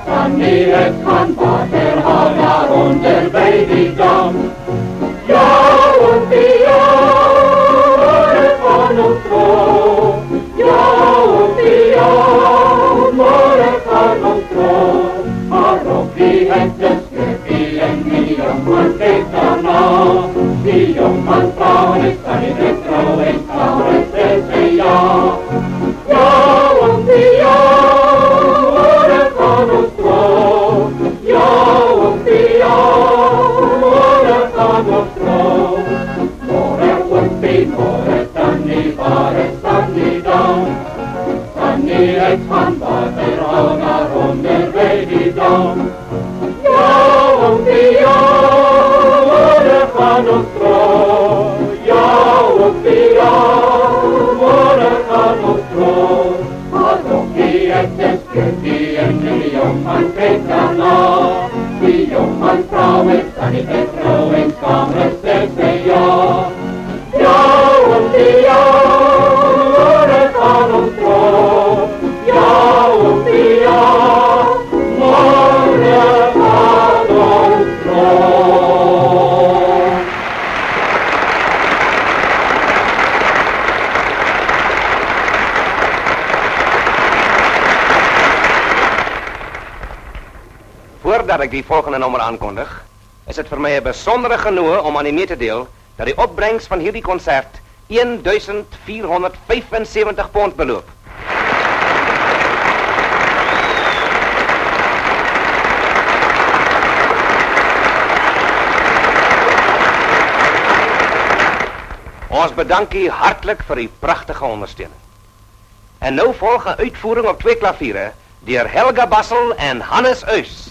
Sunny het gaan water haal daar onder by die dam. Ja, oompie, ja, môre gaan ons vrou. Ja, oompie, ja, môre gaan ons vrou. Maar Robbie het geskreepie en die jongman kyk daarna. Die jongman vrou is Sunny de vrou en Saurus sê ja. Ja, oompie, ja, môre gaan ons vrou. Ja, oompie, ja, môre gaan ons vrou. Môre oompie, môre Sunny, waar is Sunny dan? Sunny het gaan water haal naar onder by die dam. Ja, oompie, ja, môre gaan ons vrou. Ja, oompie, ja, môre gaan ons vrou. Maar Robbie het geskreepie en die jongman kyk daarna. Die jongman vrou het Sunny de vrou en Saurus sê ja. Ja, oompie, ja, môre gaan ons vrou. Ja, oompie, ja, môre gaan ons vrou. Voordat ek die volgende nommer aankondig, is dit vir my 'n besondere genoeg om aan u mee te deel dat die opbrengs van hierdie konsert 1475 pond beloop. Ons bedank u hartlik vir u pragtige ondersteuning. En nou volg 'n uitvoering op 2 klaviere deur Helga Bassel en Hannes Uys.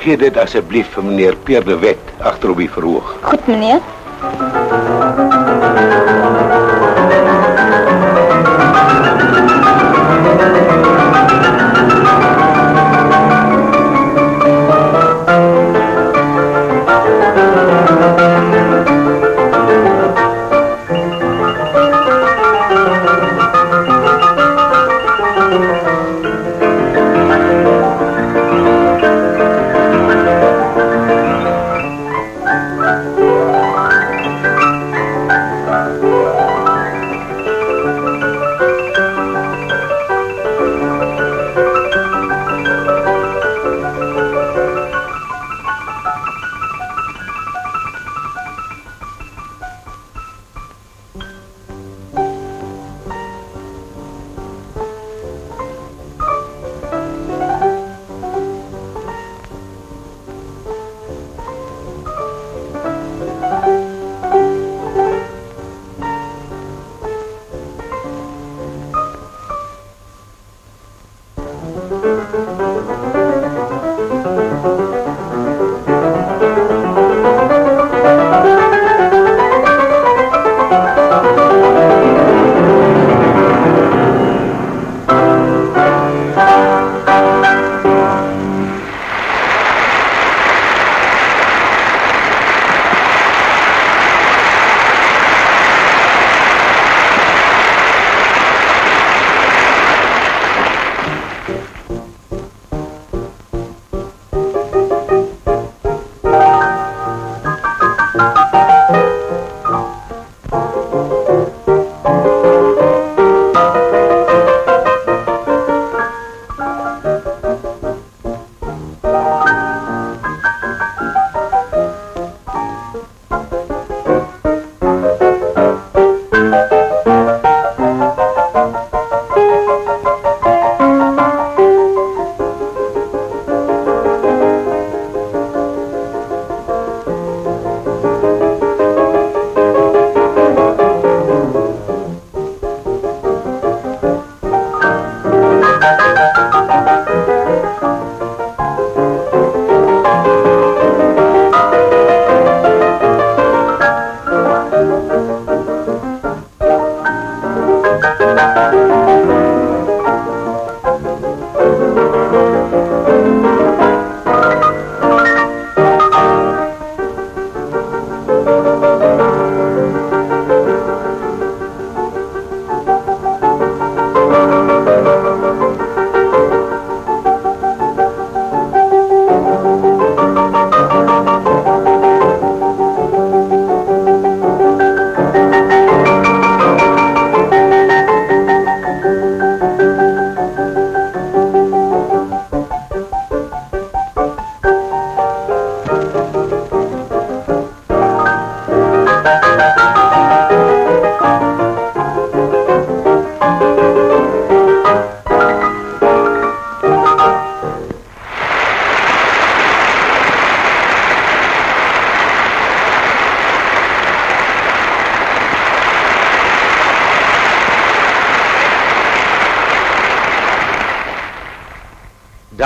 Gee dit asseblief vir meneer Pierre de Wet agter op die verhoog. Goed, meneer.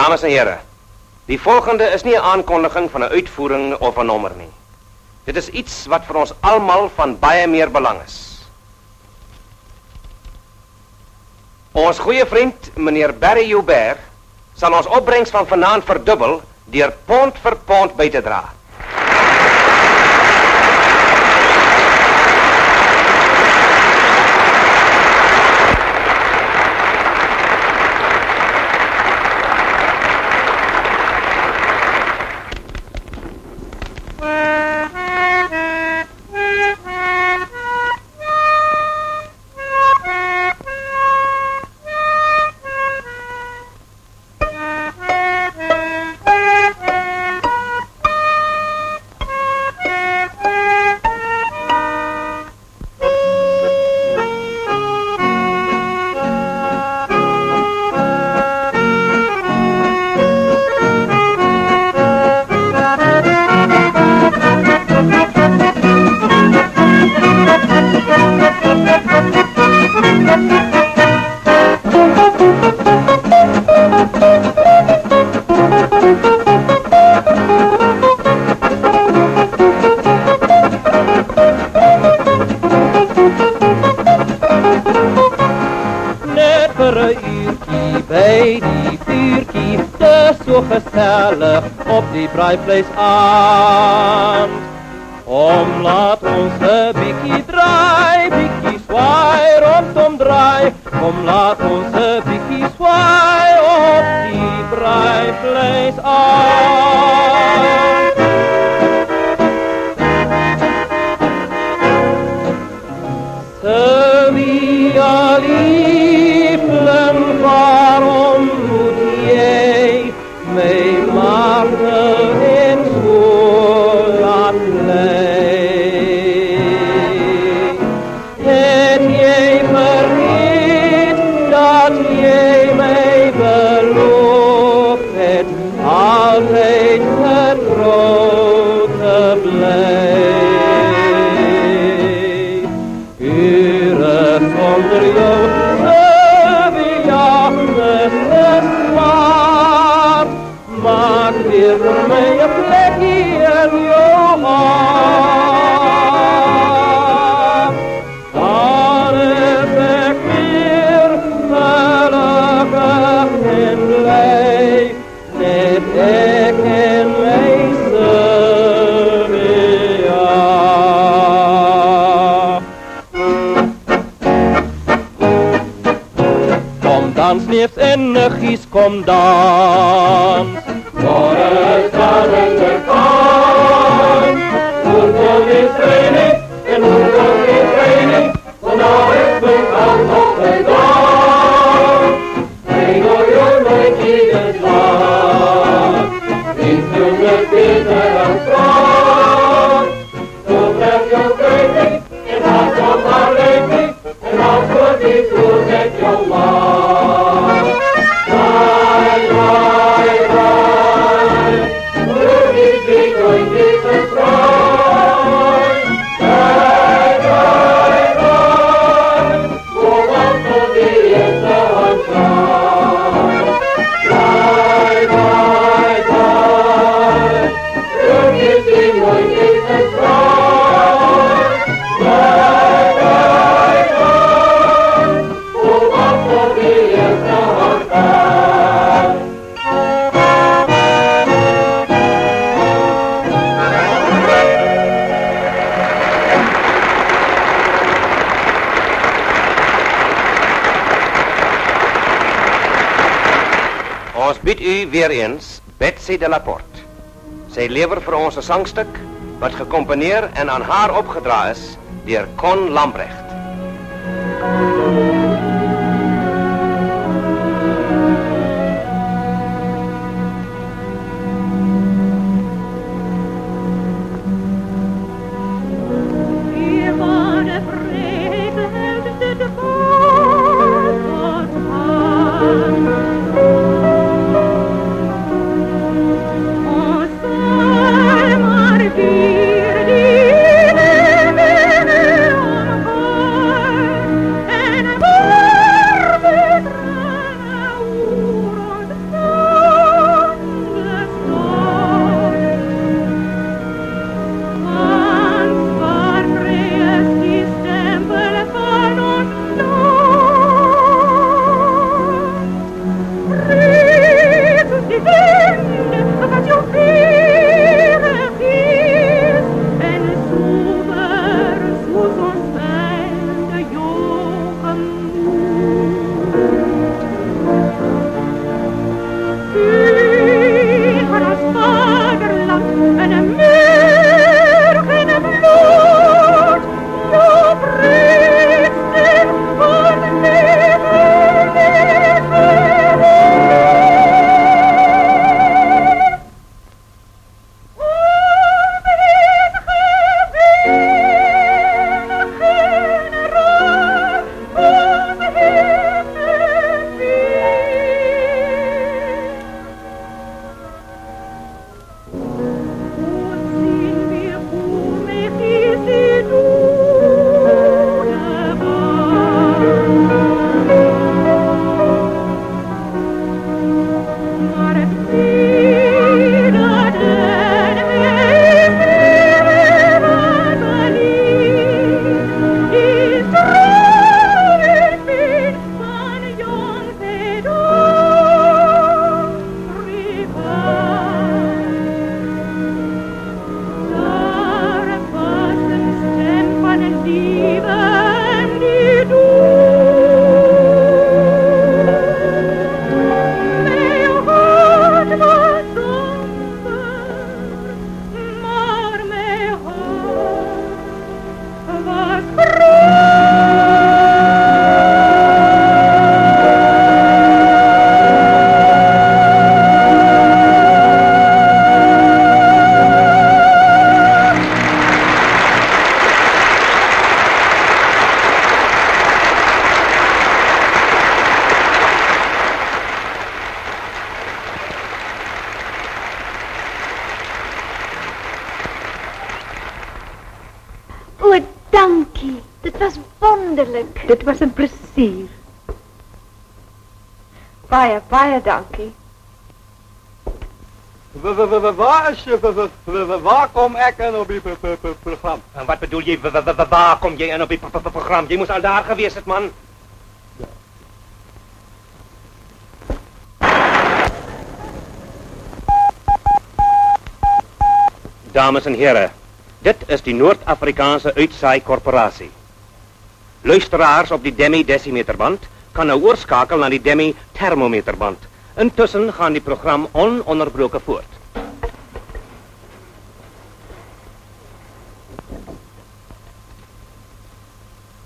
Dames en heren, die volgende is nie 'n aankondiging van 'n uitvoering of 'n nommer nie. Dit is iets wat vir ons almal van baie meer belang is. Ons goeie vriend, meneer Barry Joubert, sal ons opbrengs van vanaand verdubbel deur pond vir pond by te dra. so gezellig op die braaivleisavond. Kom, laat ons 'n bietjie draai, bietjie swaai, rondom draai. Kom, laat ons 'n bietjie swaai op die braaivleisavond. Sylvia, liefling, waarom moet jy my martel en so laat lei? Het jy vergeet dat jy my beloof het altyd getrouw te bly? Zonder jou, Sylvia, is het zwaar. Maak weer voor mij een plekje in jouw hart. Dan is ik weer gelukkig en blij, net ik en mij Sylvia. Dans liefst en negies, kom dans. Voor het zalende kant. Hoe kom is training en hoe kom is training. Vandaag is mijn kant op de dag. Breng door jou nooit ieder slag. Niet zonder beter dan straf. Zo tref jou training en haast op haar leving. En als wordt die vloer met jou man. Ons bied u weer eens Betsy de la Porte. Sy lewer vir ons 'n sangstuk wat gecomponeer en aan haar opgedra is deur Con Lambrecht. En Dankie. Dit was wonderlik. Dit was 'n plesier. Baie, baie dankie. Waar kom ek in op die program? En wat bedoel jy, waar kom jy in op die program? Jy moes al daar gewees het, man. Dames en heren, dit is die Noord-Afrikaanse Uitsaai Korporasie. Luisteraars op die demi-decimeterband kan nou oorskakel na die demi-thermometerband. Intussen gaan die program ononderbroken voort.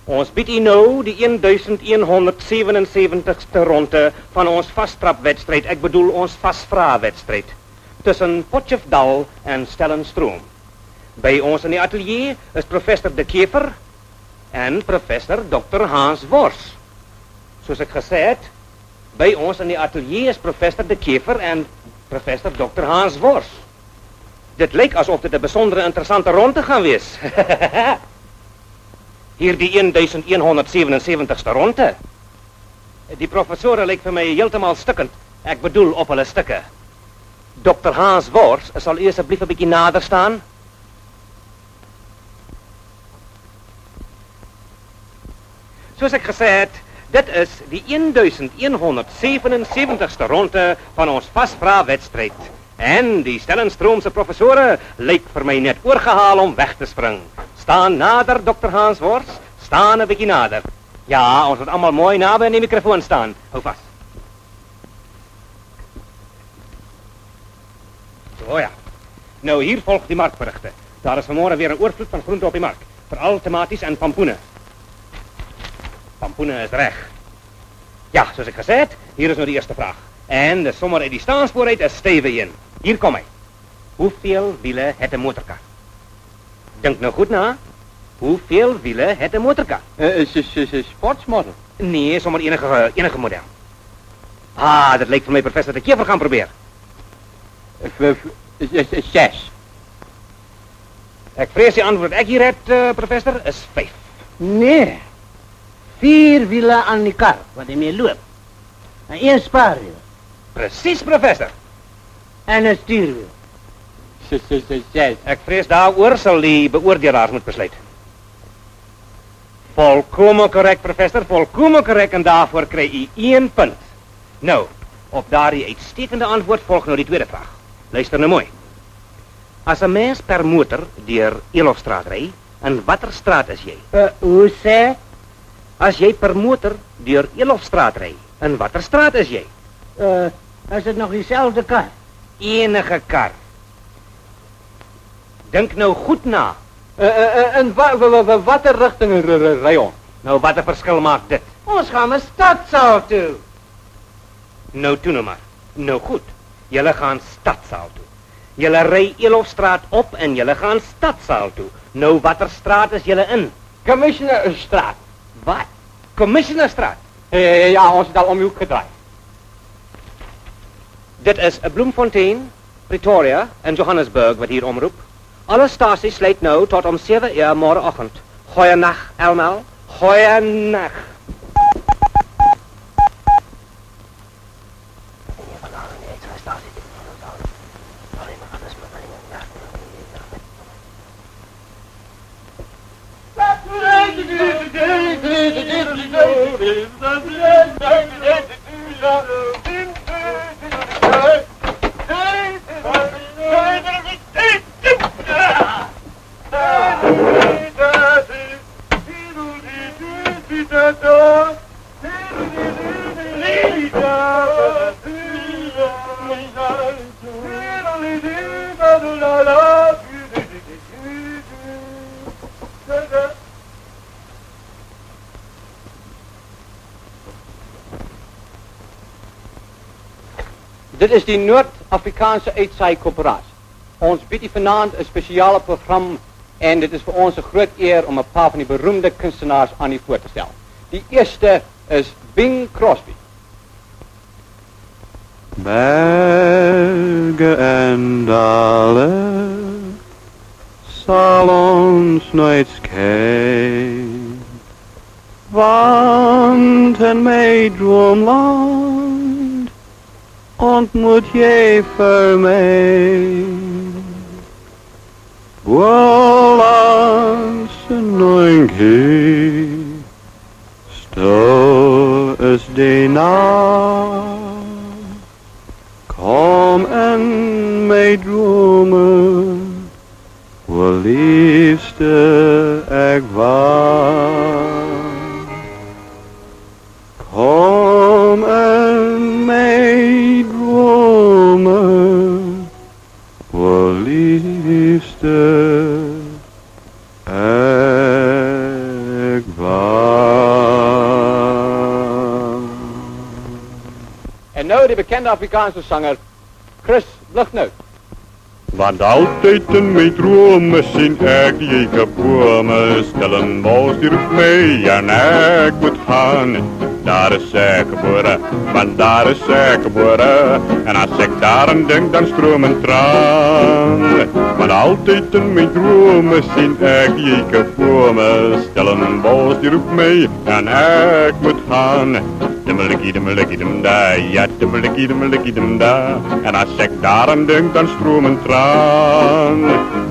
Ons bied u nou die 1177ste ronde van ons vasttrapwedstrijd, ek bedoel ons vastvraagwedstrijd, tussen Potchefstroom en Stellenstroom. Bij ons in die atelier is professor De Kever en professor Dr. Hans Wors. Soos ek gesê het, bij ons in die atelier is professor De Kever en professor Dr. Hans Wors. Dit lyk asof dit 'n besondere interessante ronde gaan wees. Hier die 1177ste ronde. Die professore lyk vir my heeltemal stikkend. Ek bedoel op hulle stukke. Dr. Hans Wors, sal u asseblief 'n bietjie nader staan? Soos ek gesê het, dit is die 1177ste ronde van ons vastvraagwedstrijd. En die Stellenstroomse professore lyk vir my net oorgehaal om weg te spring. Staan nader, Dr. Hans Wors. Staan 'n bietjie nader. Ja, ons moet allemaal mooi naby aan die microfoon staan. Hou vast. So ja. Nou, hier volgt die marktberichte. Daar is vanmorgen weer een oorvloed van groente op die markt. Vooral tomaties en pampoenen. Pampoenen is reg. Ja, soos ek gesê het, hier is nou die eerste vraag. En de sommer uit die staanspoor uit is stywe in. Hier kom hy. Hoeveel wiele het 'n motorkar? Dink nou goed na. Hoeveel wiele het 'n motorkar? Sportsmodel? Nee, sommer enige model. Ah, dat lyk vir my professor De Kever gaan probeer. 6. Ek vrees die antwoord ek hier het, professor, is 5. Nee. 4 wiele aan die kar, wat hy mee loop. En 1 spaarwiel. Precies, professor. En 'n stuurwiel. 6. Ek vrees daaroor sal die beoordelaars moet besluit. Volkome correct, professor, volkome correct, en daarvoor kry u 1 punt. Nou, op daardie uitstekende antwoord volg nou die tweede vraag. Luister nou mooi. As 'n mens per motor deur Elofstraat ry, in watter straat is jy? Hoe sê? As jy per motor deur Elofstraat ry, in watter straat is jy? Is dit nog dieselfde kar? Enige kar. Dink nou goed na. In watter rigting ry ons? Nou, wat 'n verskil maak dit? Ons gaan na stadsaal toe. Nou, toe nou maar. Nou goed, julle gaan stadsaal toe. Julle ry Elofstraat op en julle gaan stadsaal toe. Nou, watter straat is julle in? Commissionerstraat. Wat? Commissionerstraat? Ja, ons het al om die hoek gedraai. Dit is Bloemfontein, Pretoria en Johannesburg wat hier omroep. Alle stasies sluit nou tot om 7 uur morgenoggend. Goeienacht, almal. Goeienacht. Dit is die Noord-Afrikaanse Uitsaai Korporasie. Ons bied vanaand 'n spesiale program en dit is vir ons 'n groot eer om 'n paar van die beroemde kunstenaars aan u voor te stel. Die eerste is Bing Crosby. Berge en dalen, sal ons nooit skei. mijn droomland ontmoet jij voor mij. Woelands nooit stil is de nacht. Kom in mijn dromen, o liefste ik wacht. Kom in mijn dromen, o liefste ik wacht. En nou de bekende Afrikaanse zanger Chris Bluchnout. Want altijd in mijn dromen zien ik die geboren stellen bos hier op mij en ik moet gaan. Daar is ik geboren, want daar is ik geboren. En als ik daar aan denk, dan stromen traan. Want altijd in mijn dromen zien ik die geboren stellen bos hier op mij en ik moet gaan. Dimmelikkie da, ja dimmelikkie da. En als ik daar aan denk, dan stromen traan.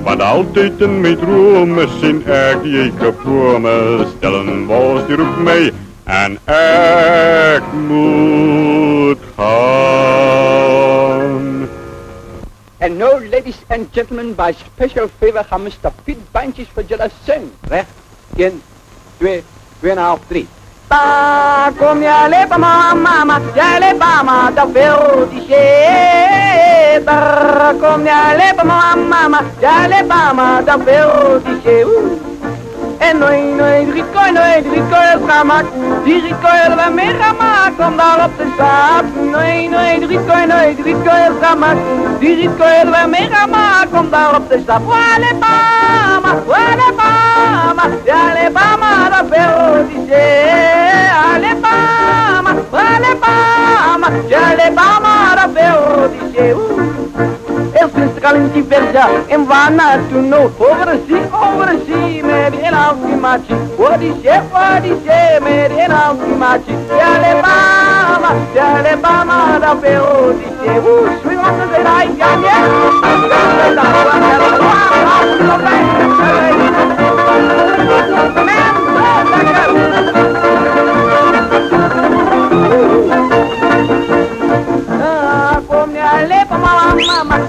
Want altijd in mijn dromen zien ik die geboren stellen bos hier op mij en ik moet gaan. And now, ladies and gentlemen, by special favor gaan Mr. Piet Bandjes voor jullie zingen. Recht, 1, 2, 2,5, 3. Pa, kom je lepa mama, jij lepa ma, dat wil die shit. Pa, kom je lepa mama, jij lepa ma, dat wil die shit. En nooit, rikoil gemaakt, die rikoil we meer gemaakt, om daar op te staan. Nooit, rikoil gemaakt, die rikoil we meer gemaakt, om daar op te staan. Wale mama, jale mama, dat wil die zee. Ale mama, jale mama, dat wil die zee. Eu sinto calinho verja, em vana tu no, over the sea, maybe in out the match. What is she, maybe in out the match. Jale mama, da veo di she. Swing on the right,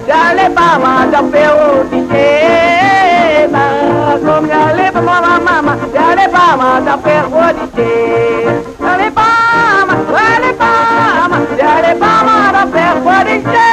Dale mama, da veo di che. Come dale mama, dale mama, da veo di che. Dale mama, dale mama, da veo di che.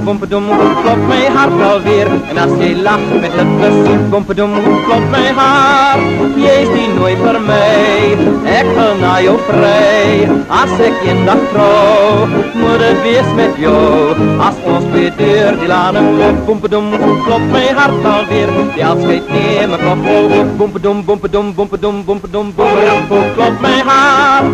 Bompedoem, klopt mijn hart alweer. En als jij lacht met het plezier, bompedoem, klopt mijn hart. Jij is die nooit voor mij, ik wil naar jou vrij. Als ik een dag trouw, moet het wees met jou. Als ons twee deur die laden klopt, bompedoem, klopt mijn hart alweer. Die afscheid nemen, klopt ook, bompedoem, bompedoem, bompedoem, bompedoem, bompedoem, klopt mijn hart.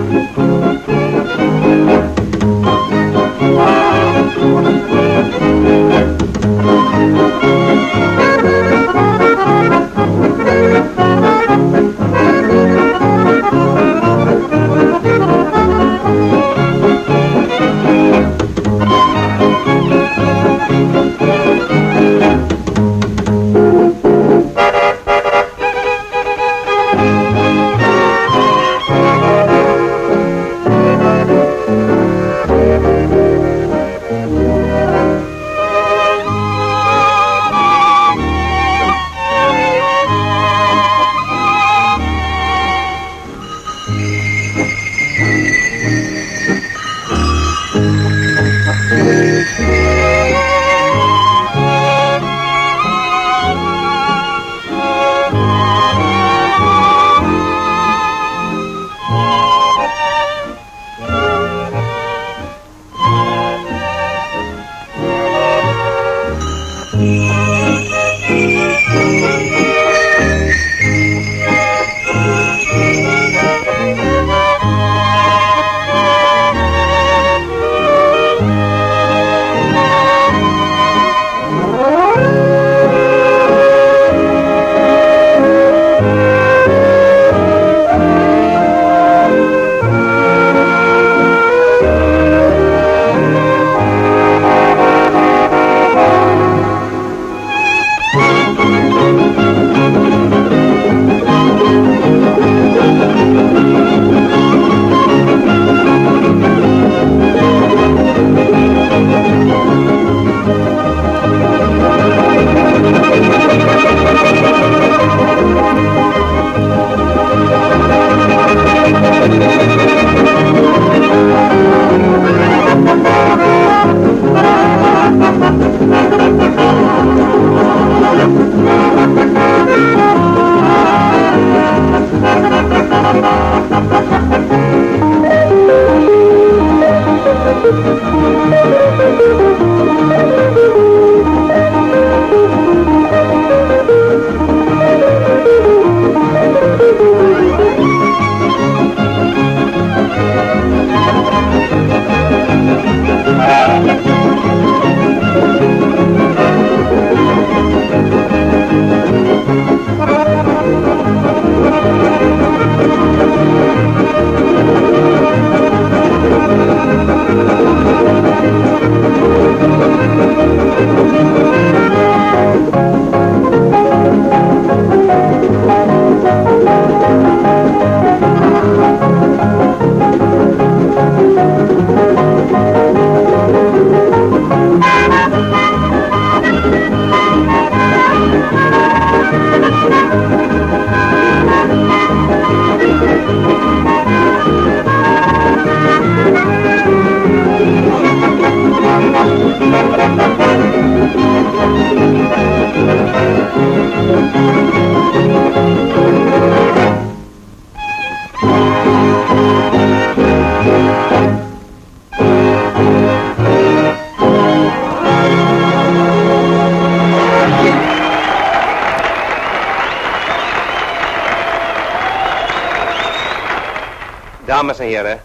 Dames en heren,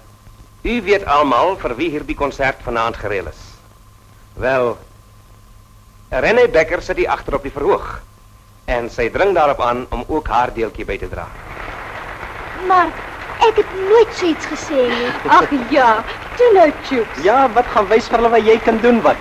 u weet allemaal voor wie hier die concert vanavond gereeld is. Wel, René Becker zit hier achter op die verhoog. En zij dringt daarop aan om ook haar deeltje bij te dragen. Maar ik heb nooit zoiets gezien. Ach ja, toe nou, Chooks. Ja, wat gaan wij vertellen wat jij kan doen, wat?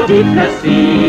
Plezier.